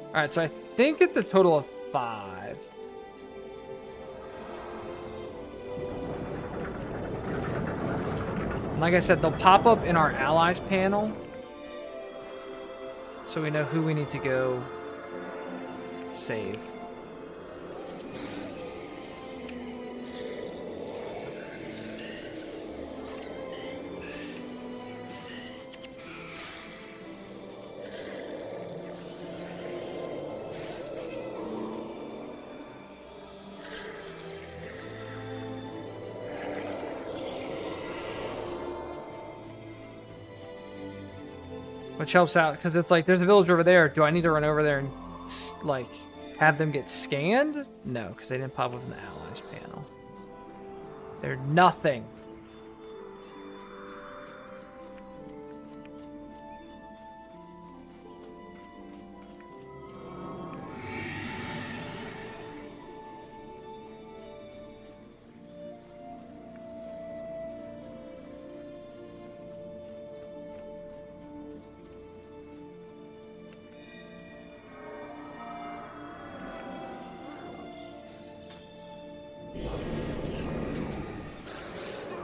A: Alright, so I think it's a total of 5. And like I said, they'll pop up in our allies panel. So we know who we need to go save. Which helps out, because it's like, there's a village over there. Do I need to run over there and, like, have them get scanned? No, because they didn't pop up in the allies panel. They're nothing.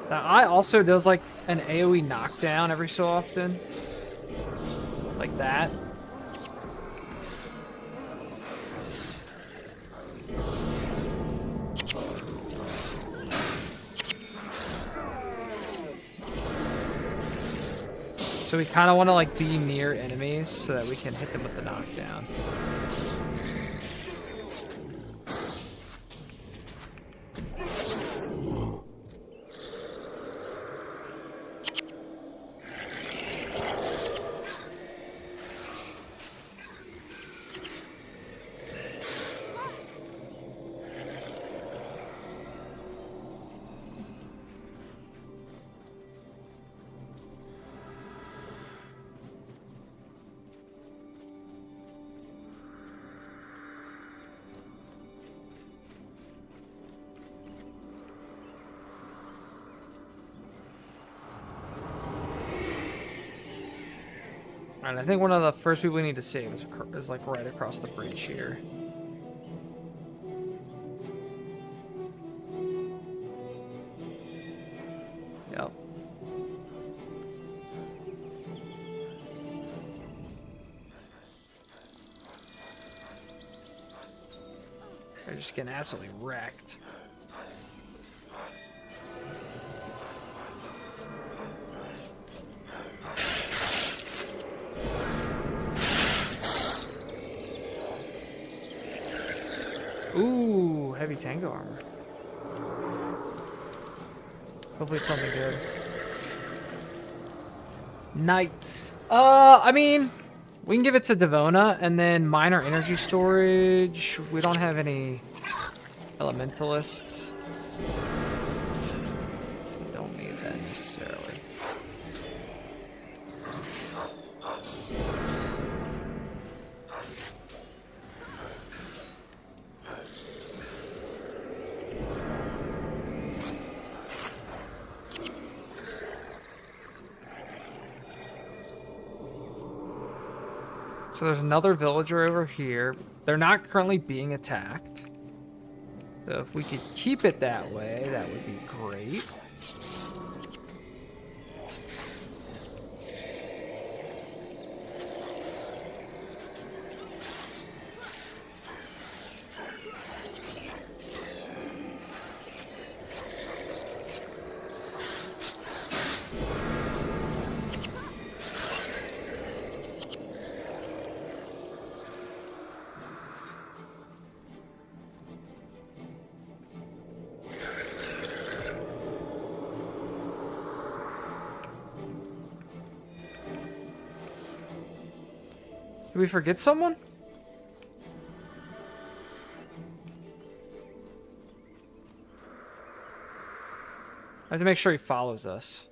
A: That eye also does like an AoE knockdown every so often. Like that. So we kind of want to like be near enemies so that we can hit them with the knockdown. And I think one of the first people we need to save is like right across the bridge here. Yep. They're just getting absolutely wrecked. Ooh, heavy tango armor. Hopefully it's something good. Knights. I mean, we can give it to Devona and then minor energy storage. We don't have any elementalists. Don't need that necessarily. So there's another villager over here. They're not currently being attacked. So if we could keep it that way, that would be great. we forget someone? I have to make sure he follows us.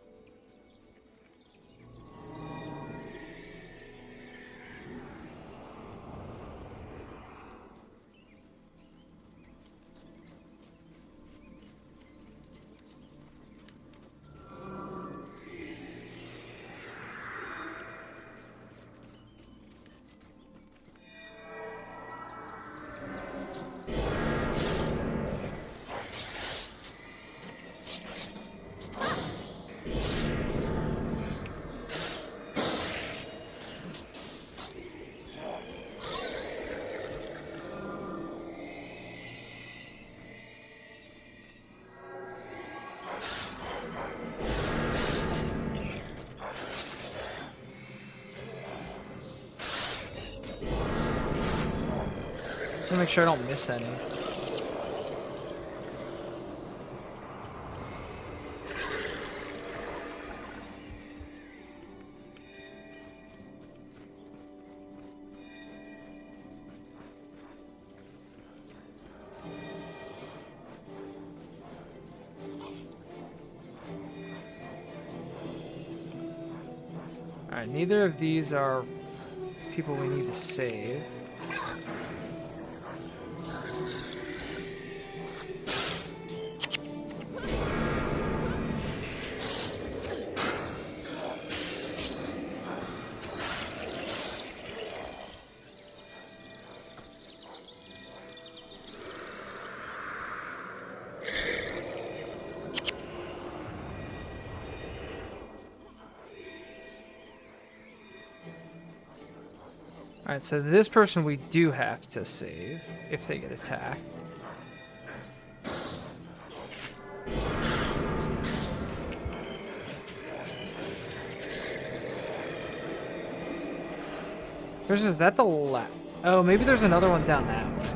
A: Let me make sure I don't miss any. Alright, neither of these are people we need to save. Alright, so this person we do have to save if they get attacked. Is that the last? Oh, maybe there's another one down that way.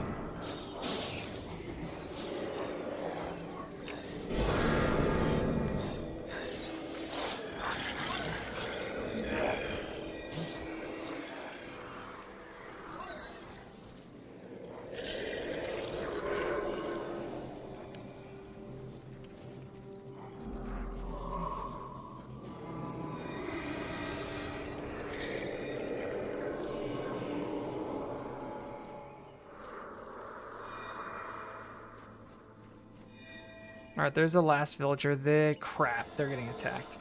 A: Alright, there's the last villager. Crap, they're getting attacked.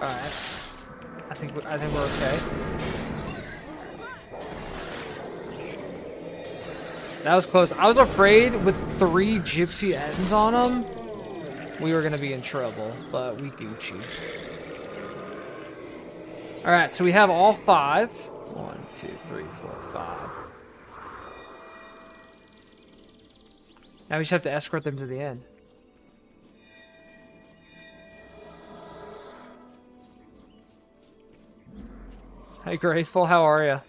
A: Alright. I think we're okay. That was close. I was afraid with 3 gypsy ends on them, we were gonna be in trouble, but we Gucci. Alright, so we have all 5. 1, 2, 3, 4, 5. Now we just have to escort them to the end. Hey, Grateful, how are you?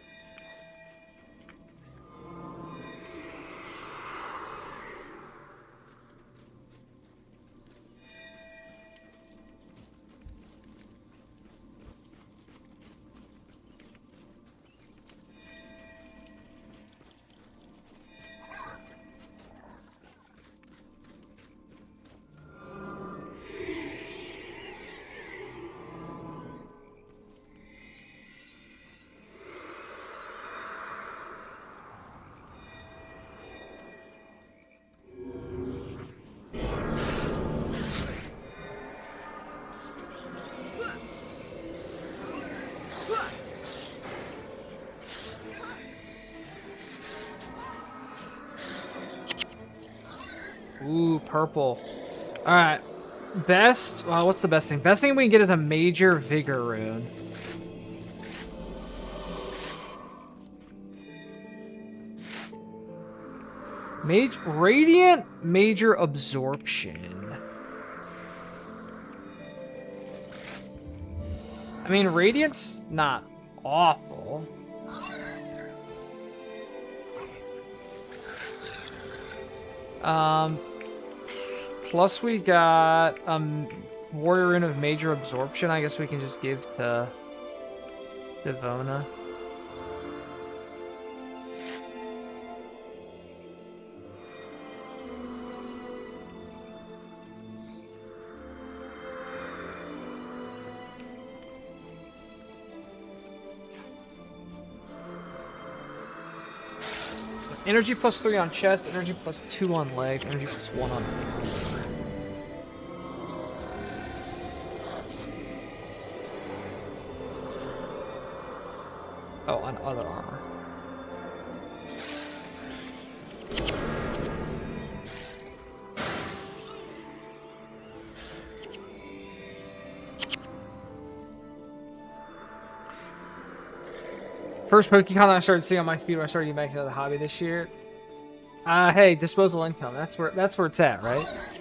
A: Ooh, purple. Alright. Best... Well, what's the best thing? Best thing we can get is a major vigor rune. Radiant major absorption. I mean, Radiant's not awful. Plus we got Warrior Rune of Major Absorption. I guess we can just give to Devona. Energy plus 3 on chest, energy plus 2 on legs, energy plus 1 on arms. Oh, on other armor. First Pokemon that I started seeing on my feed when I started making another hobby this year. Hey, disposable income. That's where it's at, right?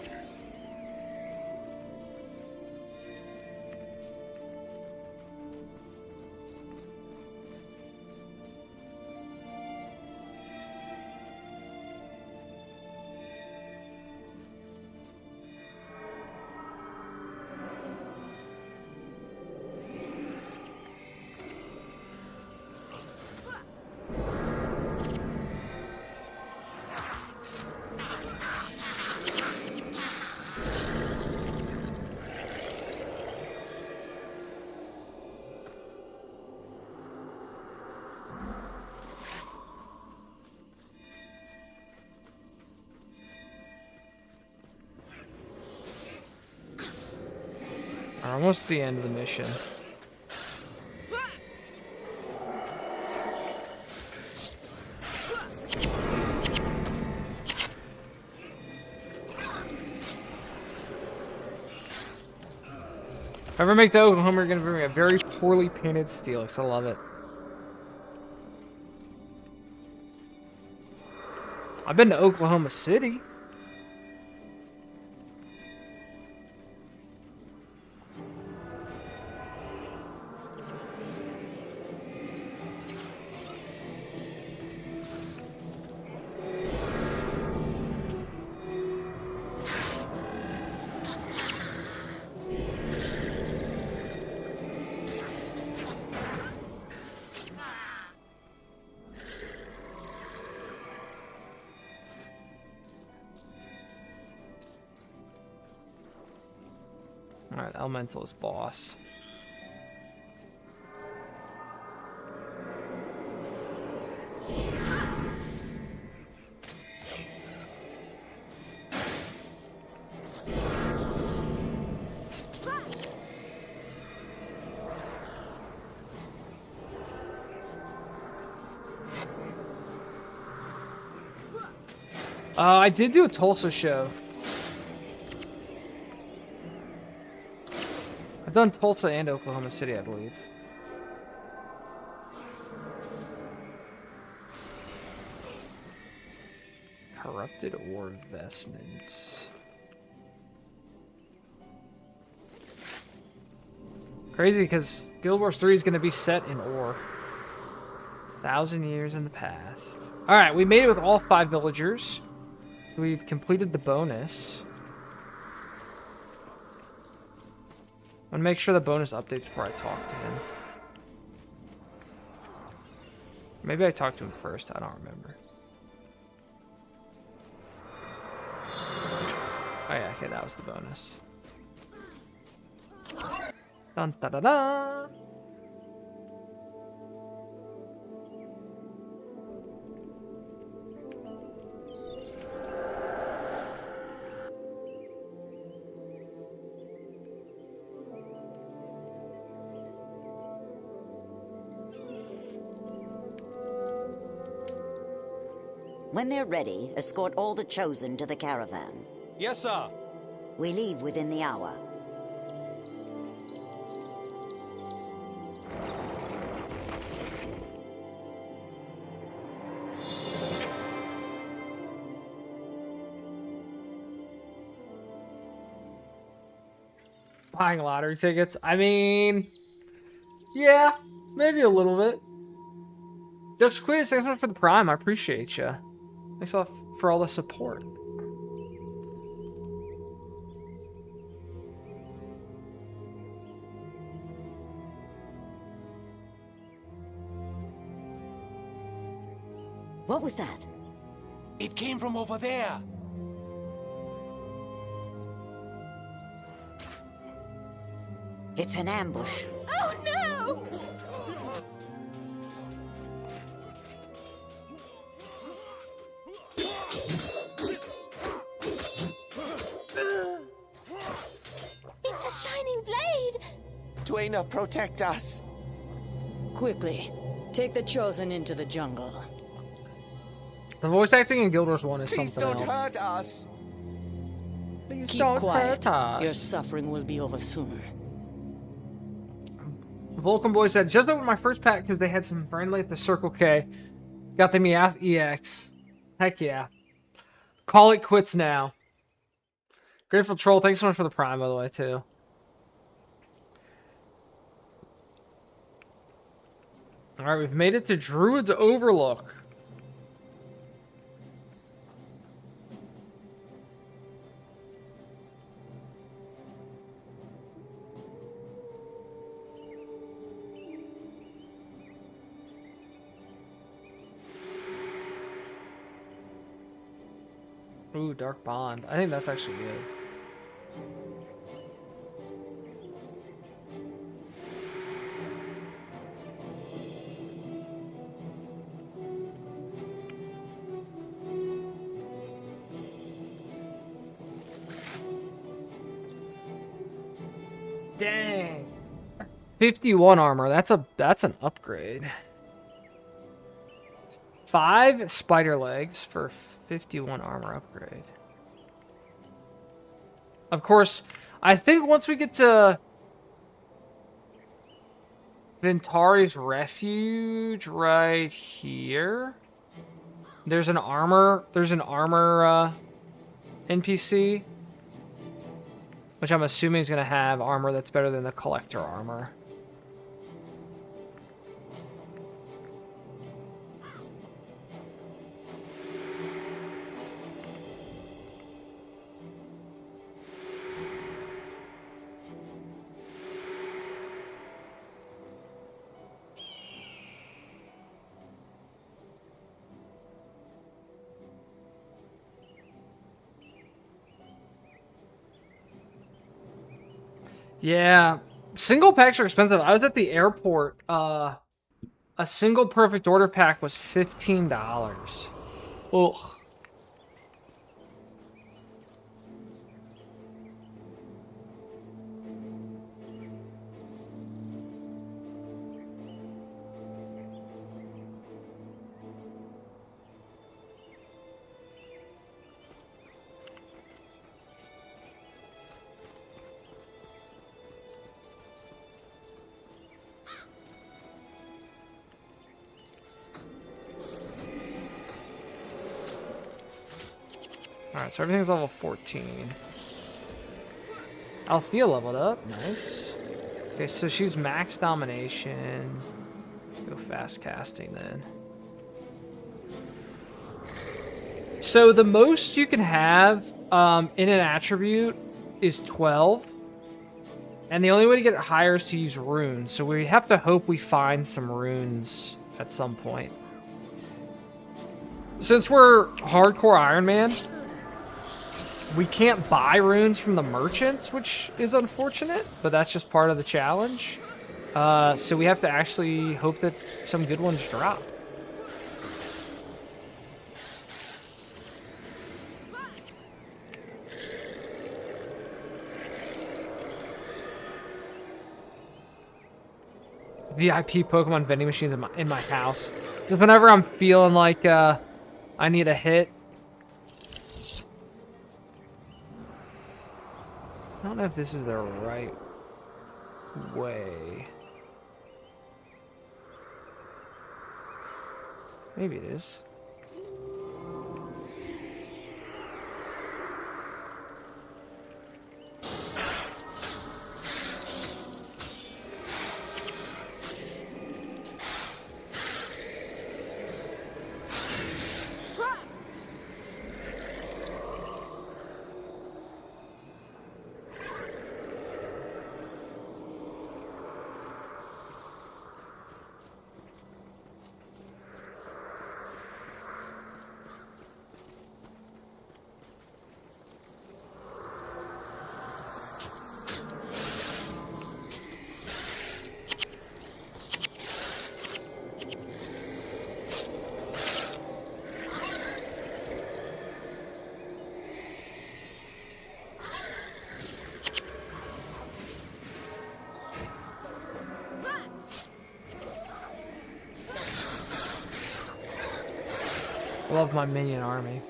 A: We're almost at the end of the mission. If I ever make it to Oklahoma, you're gonna bring me a very poorly painted Steelix. I love it. I've been to Oklahoma City. Alright, Elemental is boss. I did do a Tulsa show. I've done Tulsa and Oklahoma City, I believe. Corrupted ore vestments. Crazy, because Guild Wars 3 is going to be set in ore. 1,000 years in the past. Alright, we made it with all 5 villagers. We've completed the bonus. I'm gonna make sure the bonus updates before I talk to him. Maybe I talked to him first, I don't remember. Oh yeah, okay, that was the bonus. Dun da da da!
F: When they're ready, escort all the Chosen to the caravan.
B: Yes, sir.
F: We leave within the hour.
A: Buying lottery tickets? I mean... yeah, maybe a little bit. Just quiz, thanks so much for the prime. I appreciate you. Thanks a lot for all the support.
F: What was that?
G: It came from over there.
F: It's an ambush.
H: Oh no! It's a shining blade!
B: Dwayna, protect us.
C: Quickly, take the Chosen into the jungle.
A: The voice acting in Guild Wars 1 is
B: Please
A: something
B: don't
A: else.
B: hurt us.
A: Please
C: Keep
A: don't
C: quiet.
A: hurt us.
C: Your suffering will be over soon.
A: Vulcan Boy said, just opened my first pack because they had some brand at the Circle K. Got the Meowth EX. Heck yeah. Call it quits now. Grateful Troll, thanks so much for the Prime, by the way, too. Alright, we've made it to Druid's Overlook. Ooh, Dark Bond. I think that's actually good. Dang. 51 armor. That's an upgrade. 5 spider legs for 51 armor upgrade. Of course, I think once we get to Ventari's Refuge right here, there's an armor NPC, which I'm assuming is going to have armor that's better than the collector armor. Yeah, single packs are expensive. I was at the airport. A single perfect order pack was $15. Ugh. Alright, so everything's level 14. Althea leveled up. Nice. Okay, so she's max domination. Go fast casting then. So the most you can have in an attribute is 12. And the only way to get it higher is to use runes. So we have to hope we find some runes at some point. Since we're hardcore Iron Man, we can't buy runes from the merchants, which is unfortunate, but that's just part of the challenge. So we have to actually hope that some good ones drop. VIP Pokemon vending machines in my house. Just whenever I'm feeling like I need a hit. I don't know if this is the right way. Maybe it is. Love my minion army.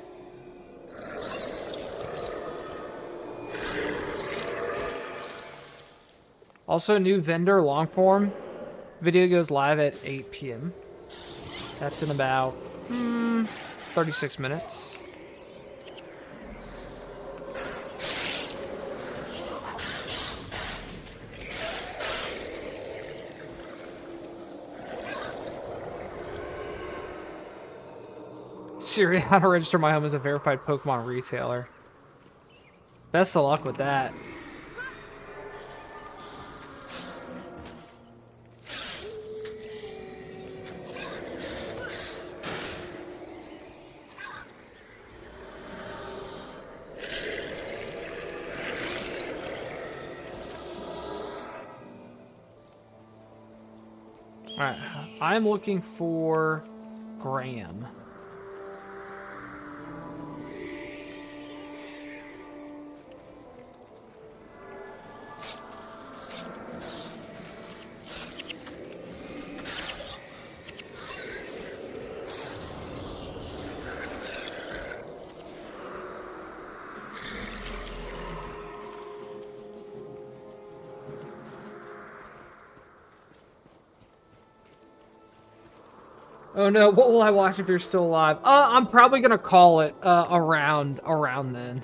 A: Also, new vendor longform video goes live at 8 p.m. That's in about 36 minutes. Siri, how to register my home as a verified Pokemon retailer. Best of luck with that. Alright, I'm looking for Graham. Oh no, what will I watch if you're still alive? I'm probably gonna call it around then.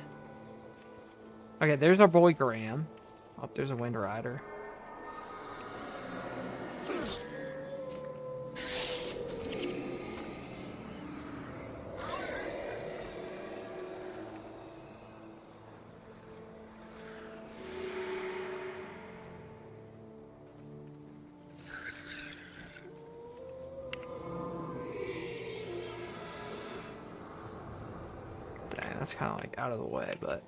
A: Okay, there's our boy Graham. Oh, there's a Wind Rider. That's kind of like out of the way, but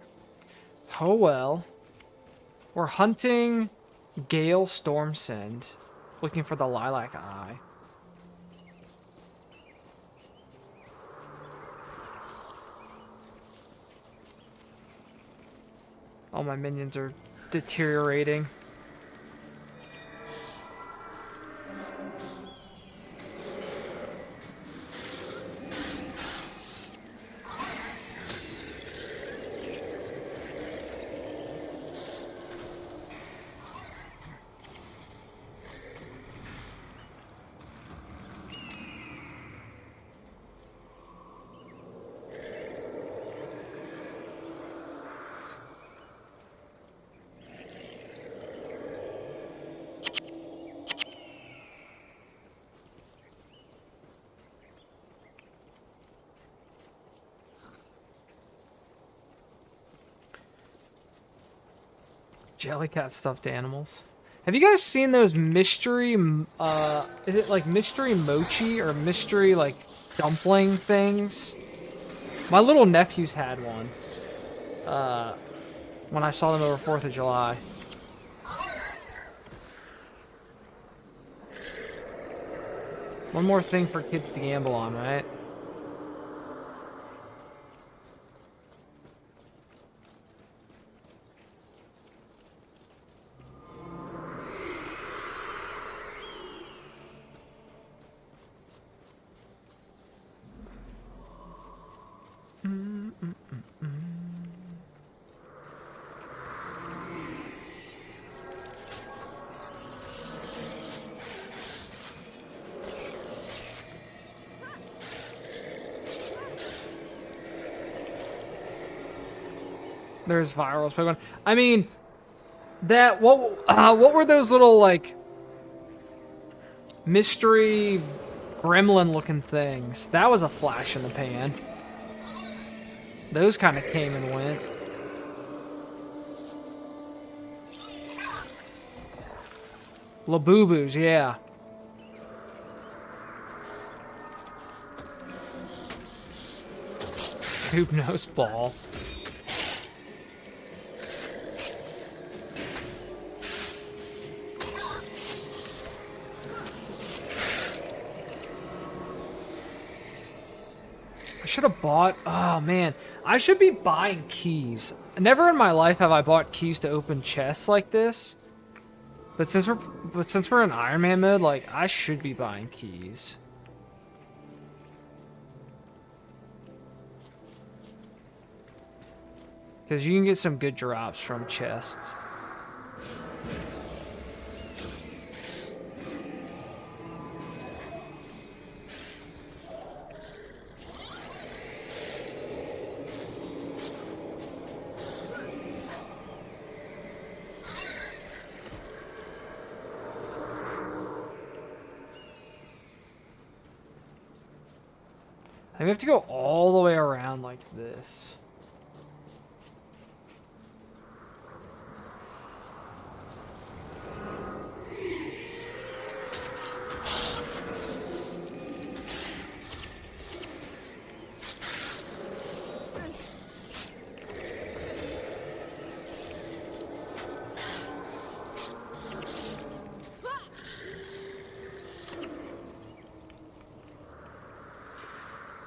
A: oh well. We're hunting Gale Stormsend, looking for the Lilac Eye. All my minions are deteriorating. Jellycat stuffed animals. Have you guys seen those mystery, is it like mystery mochi or mystery like dumpling things? My little nephews had one, when I saw them over 4th of July. One more thing for kids to gamble on, right? There's Viral's Pokemon. I mean, that what were those little like mystery gremlin looking things? That was a flash in the pan. Those kind of came and went. Labubu's, yeah. Tube nose ball. I should have bought, oh man, I should be buying keys. Never in my life have I bought keys to open chests like this. But since we're in Iron Man mode, like I should be buying keys. Because you can get some good drops from chests. And we have to go all the way around like this.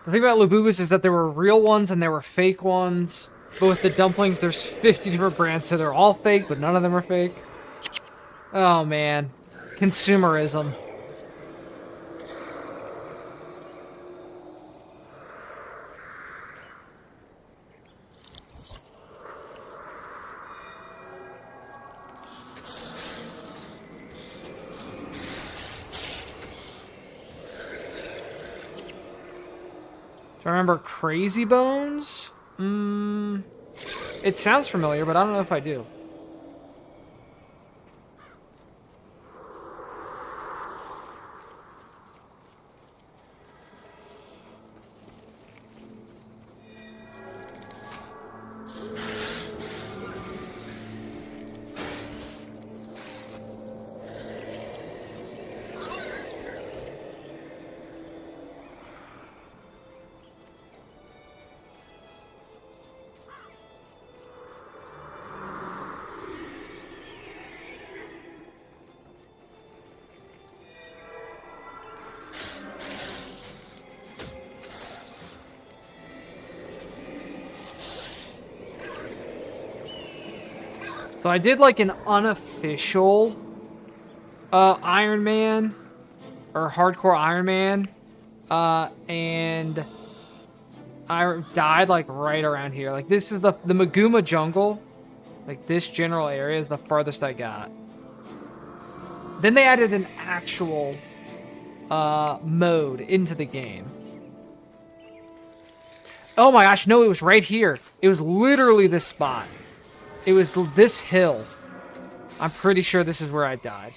A: The thing about Labubus is that there were real ones and there were fake ones. But with the dumplings, there's 50 different brands, so they're all fake, but none of them are fake. Oh, man. Consumerism. Do I remember Crazy Bones? It sounds familiar, but I don't know if I do. So I did like an unofficial Ironman or hardcore Ironman, and I died like right around here. Like this is the Maguma jungle, like this general area is the farthest I got. Then they added an actual mode into the game. Oh my gosh, no, it was right here. It was literally this spot. It was this hill. I'm pretty sure this is where I died.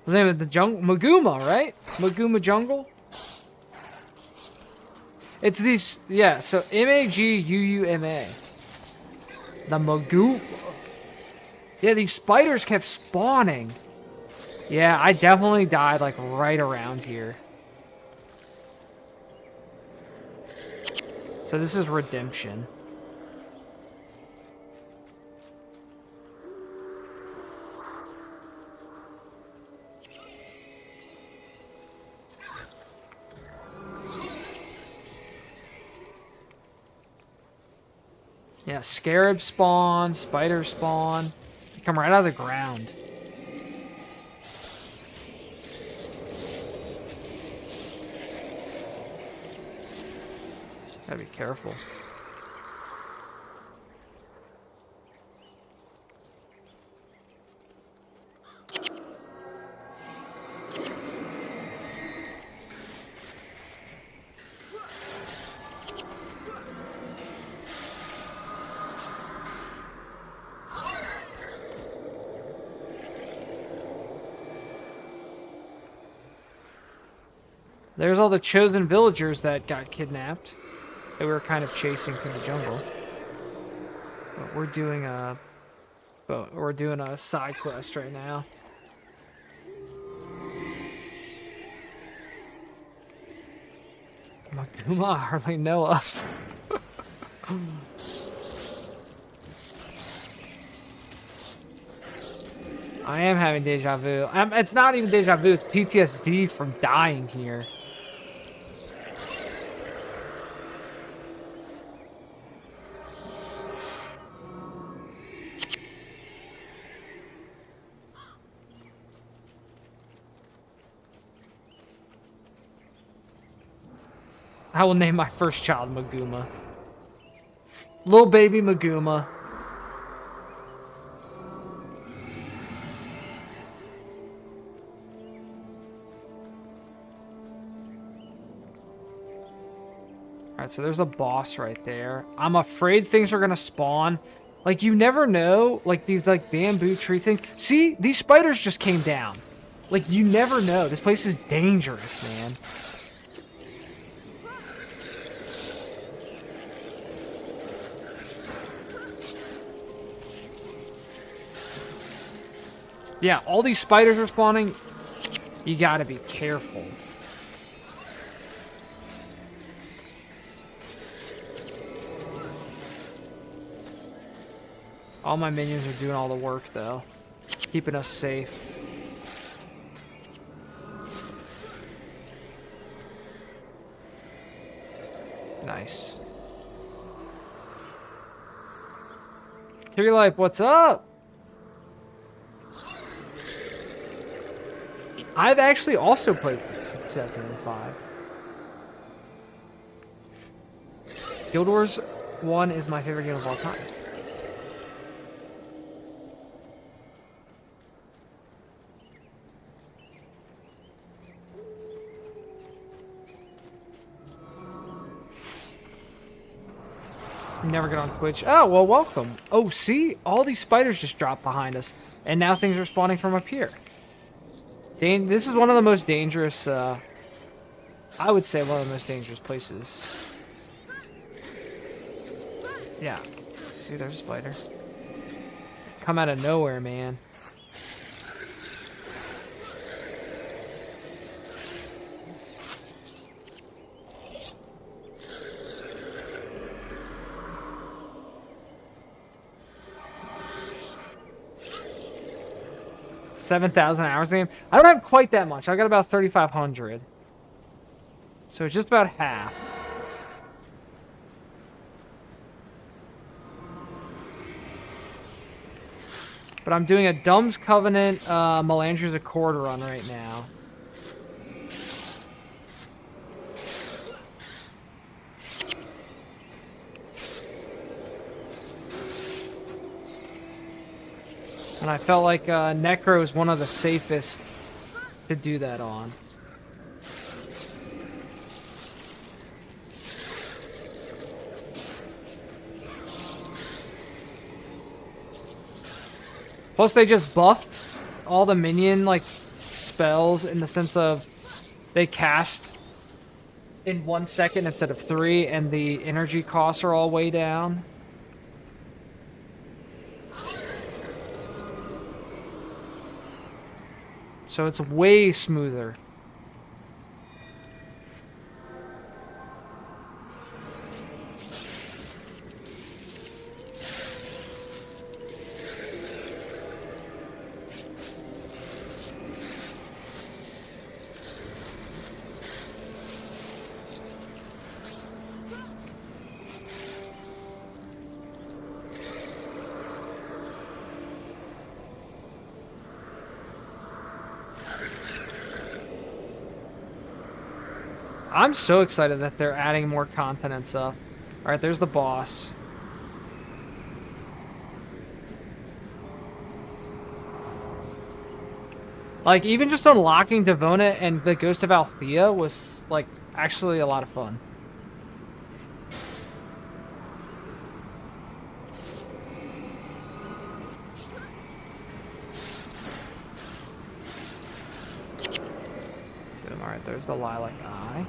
A: What's the name of the jungle? Maguma, right? Maguma Jungle? It's these, yeah, so M-A-G-U-U-M-A. The Maguma. Yeah, these spiders kept spawning. Yeah, I definitely died like right around here. So this is redemption. Yeah, scarab spawn, spider spawn. They come right out of the ground. Gotta be careful. There's all the chosen villagers that got kidnapped that we were kind of chasing through the jungle. But we're doing a side quest right now. Maguma, hardly Noah. I am having deja vu. It's not even deja vu, it's PTSD from dying here. I will name my first child Maguma. Little baby Maguma. Alright, so there's a boss right there. I'm afraid things are gonna spawn. Like, you never know. Like, these, like, bamboo tree things. See? These spiders just came down. Like, you never know. This place is dangerous, man. Yeah, all these spiders are spawning. You gotta be careful. All my minions are doing all the work, though. Keeping us safe. Nice. Carry Life, what's up? I've actually also played since 2005. Guild Wars 1 is my favorite game of all time. Never get on Twitch. Oh, well, welcome. Oh, see? All these spiders just dropped behind us. And now things are spawning from up here. This is one of the most dangerous, I would say one of the most dangerous places. Yeah. See, there's a spider. Come out of nowhere, man. $7,000 game. I don't have quite that much. I got about 3,500. So it's just about half. But I'm doing a Dumb's Covenant Melandria's Accord run right now. And I felt like Necro is one of the safest to do that on. Plus, they just buffed all the minion like spells in the sense of they cast in 1 second instead of 3, and the energy costs are all way down. So it's way smoother. I'm so excited that they're adding more content and stuff. Alright, there's the boss. Like, even just unlocking Devona and the Ghost of Althea was, like, actually a lot of fun. Alright, there's the Lilac Eye.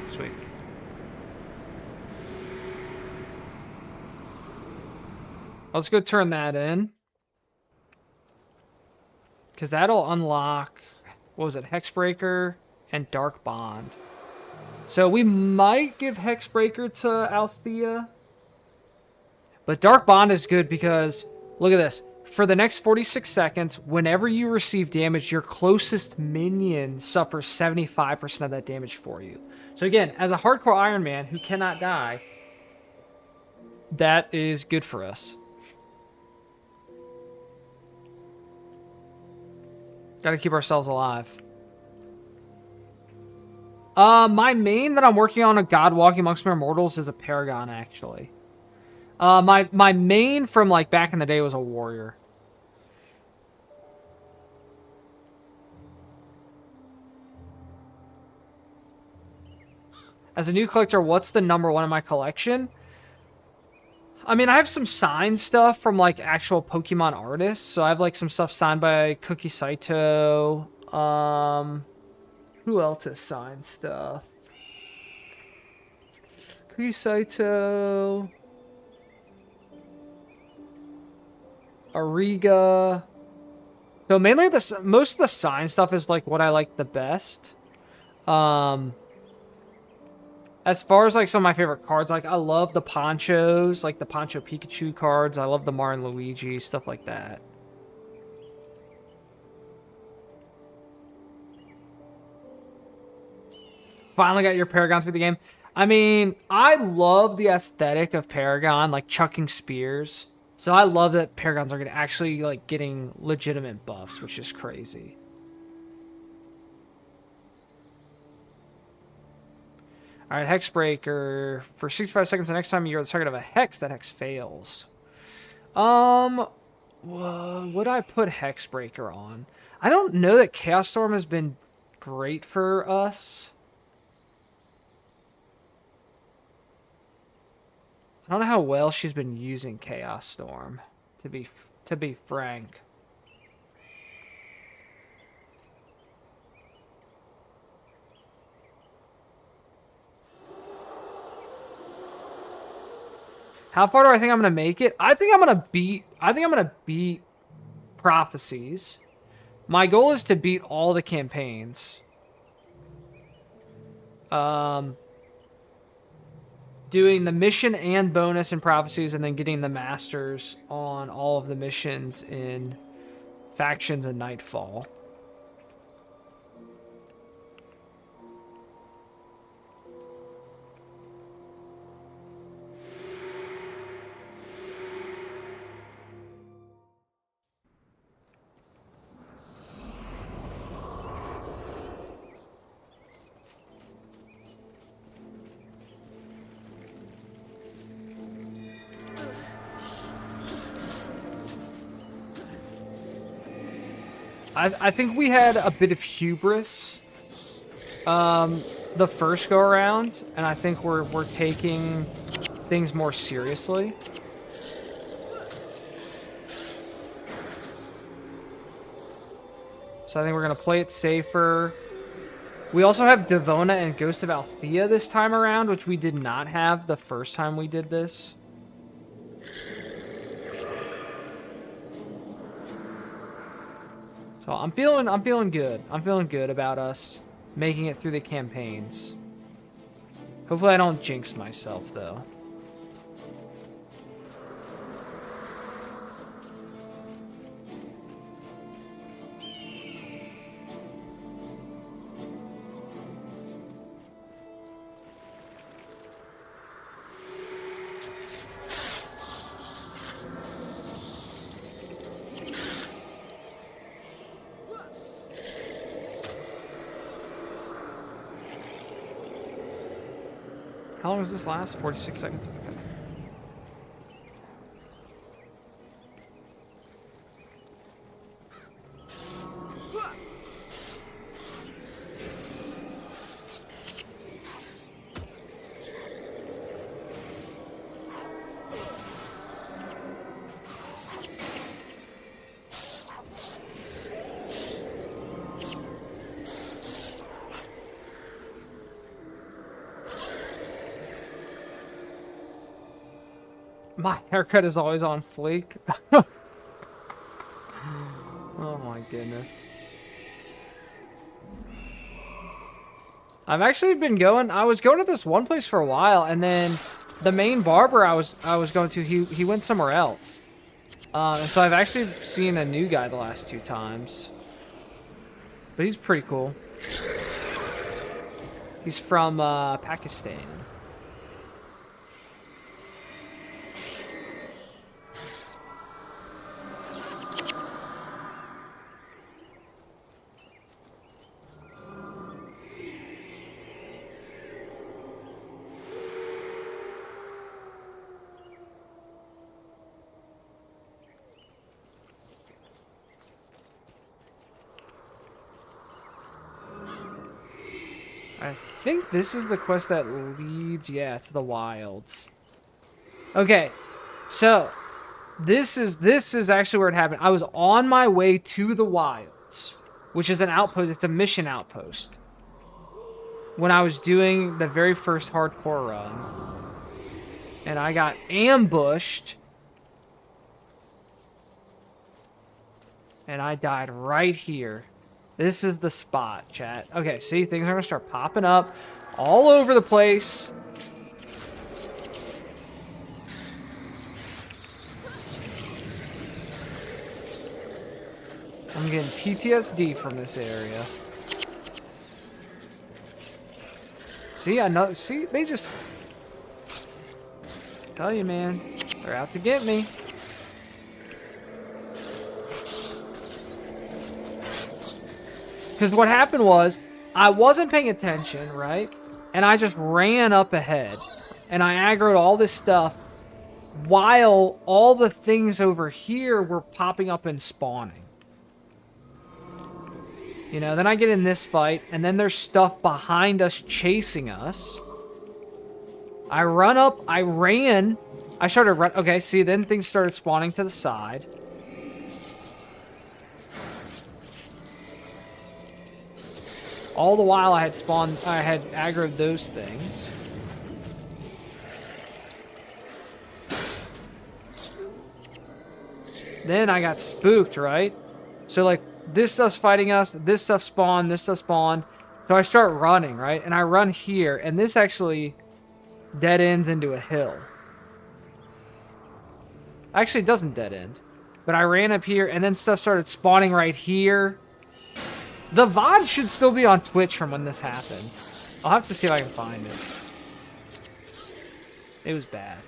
A: Sweet. Let's go turn that in. Because that'll unlock, what was it, Hexbreaker and Dark Bond. So we might give Hexbreaker to Althea. But Dark Bond is good because, look at this. For the next 46 seconds, whenever you receive damage, your closest minion suffers 75% of that damage for you. So again, as a hardcore Iron Man who cannot die, that is good for us. Gotta keep ourselves alive. My main that I'm working on a God Walking Amongst Mere Mortals is a Paragon, actually. My main from, like, back in the day was a Warrior. As a new collector, what's the number one in my collection? I mean, I have some signed stuff from, like, actual Pokemon artists. So I have, like, some stuff signed by Cookie Saito. Who else has signed stuff? Cookie Saito. Ariga. So mainly most of the signed stuff is, like, what I like the best. As far as, like, some of my favorite cards, like, I love the Ponchos, like the Poncho Pikachu cards. I love the Mario and Luigi, stuff like that. Finally got your Paragon through the game. I mean, I love the aesthetic of Paragon, like chucking spears. So I love that Paragons are actually, like, getting legitimate buffs, which is crazy. Alright, Hexbreaker. For 65 seconds the next time you're the target of a Hex, that Hex fails. Would I put Hexbreaker on? I don't know that Chaos Storm has been great for us. I don't know how well she's been using Chaos Storm, to be frank. How far do I think I'm gonna make it? I think I'm gonna beat Prophecies. My goal is to beat all the campaigns. Doing the mission and bonus in Prophecies, and then getting the Masters on all of the missions in Factions and Nightfall. I think we had a bit of hubris the first go around, and I think we're taking things more seriously. So I think we're gonna play it safer. We also have Devona and Ghost of Althea this time around, which we did not have the first time we did this. So I'm feeling good. I'm feeling good about us making it through the campaigns. Hopefully I don't jinx myself, though. How long does this last? 46 seconds? Okay. My haircut is always on fleek. Oh my goodness. I've actually been going, I was going to this one place for a while, and then the main barber I was going to, he went somewhere else. And so I've actually seen a new guy the last 2 times. But he's pretty cool. He's from Pakistan. I think this is the quest that leads, yeah, to the wilds. Okay, so this is actually where it happened. I was on my way to the wilds, which is an outpost. It's a mission outpost. When I was doing the very first hardcore run, and I got ambushed, and I died right here. This is the spot, chat. Okay, see, things are gonna start popping up all over the place. I'm getting PTSD from this area. See, I know. See, they just tell you, man, they're out to get me. Because what happened was, I wasn't paying attention, right? And I just ran up ahead. And I aggroed all this stuff while all the things over here were popping up and spawning. You know, then I get in this fight, and then there's stuff behind us chasing us. I run up, I ran. I started run. Okay, see, then things started spawning to the side. All the while I had spawned, I had aggroed those things. Then I got spooked, right? So like, this stuff's fighting us, this stuff spawned, this stuff spawned. So I start running, right? And I run here, and this actually dead ends into a hill. Actually, it doesn't dead end. But I ran up here, and then stuff started spawning right here. The VOD should still be on Twitch from when this happened. I'll have to see if I can find it. It was bad.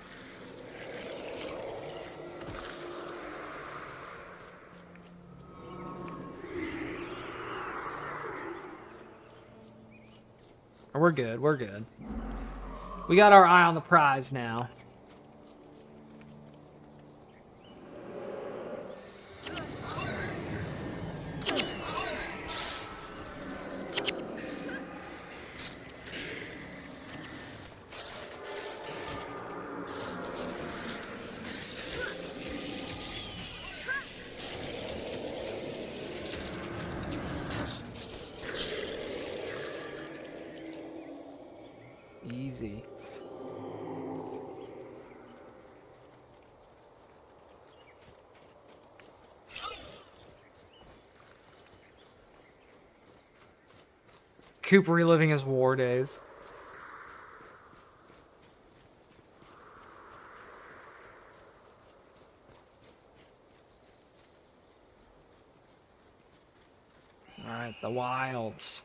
A: We're good, we're good. We got our eye on the prize now. Easy. Coop reliving his war days. Alright, the wilds.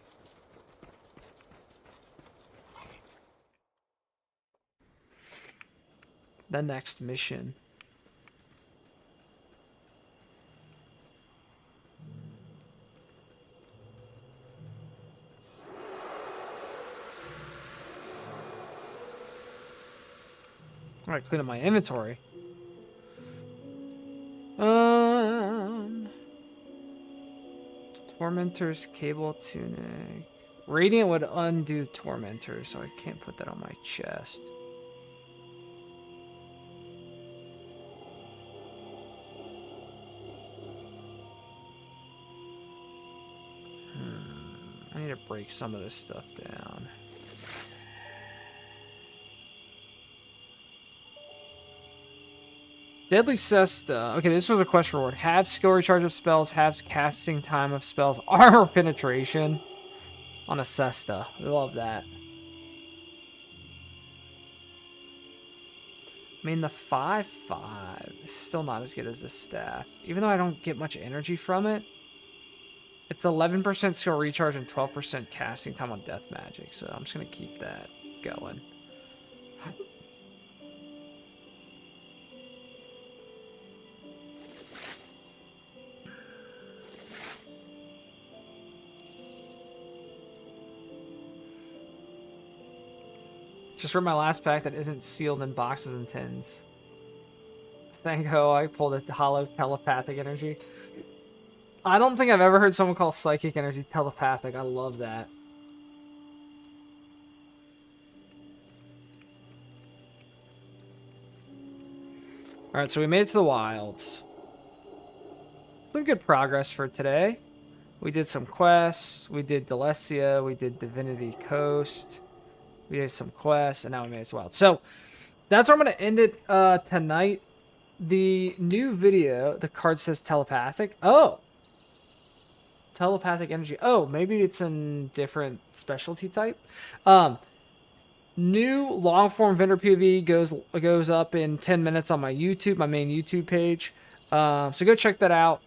A: The next mission. All right, clean up my inventory. Tormentor's cable tunic. Radiant would undo Tormentor, so I can't put that on my chest. I need to break some of this stuff down. Deadly Cesta. Okay, this was a quest reward. Halves skill recharge of spells, halves casting time of spells, armor penetration on a Cesta. We love that. I mean, the 5/5 is still not as good as the staff. Even though I don't get much energy from it, it's 11% skill recharge and 12% casting time on death magic. So I'm just going to keep that going. Just for my last pack that isn't sealed in boxes and tins. Thank you. I pulled a hollow telepathic energy. I don't think I've ever heard someone call psychic energy telepathic. I love that. All right, so we made it to the wilds. Some good progress for today. We did some quests. We did Delecia. We did Divinity Coast. We did some quests, and now we made it to the wild. So that's where I'm going to end it tonight. The new video, the card says telepathic. Oh. Telepathic energy. Oh, maybe it's in different specialty type. New long form vendor POV goes up in 10 minutes on my YouTube, my main YouTube page. So go check that out.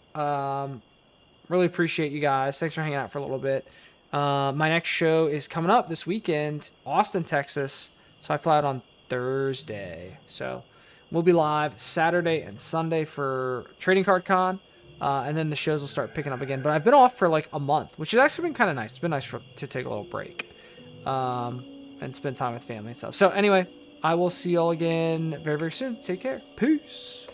A: Really appreciate you guys. Thanks for hanging out for a little bit. My next show is coming up this weekend, Austin, Texas. So I fly out on Thursday. So we'll be live Saturday and Sunday for Trading Card Con. And then the shows will start picking up again. But I've been off for like a month, which has actually been kind of nice. It's been nice to take a little break. And spend time with family and stuff. So anyway, I will see y'all again very, very soon. Take care. Peace.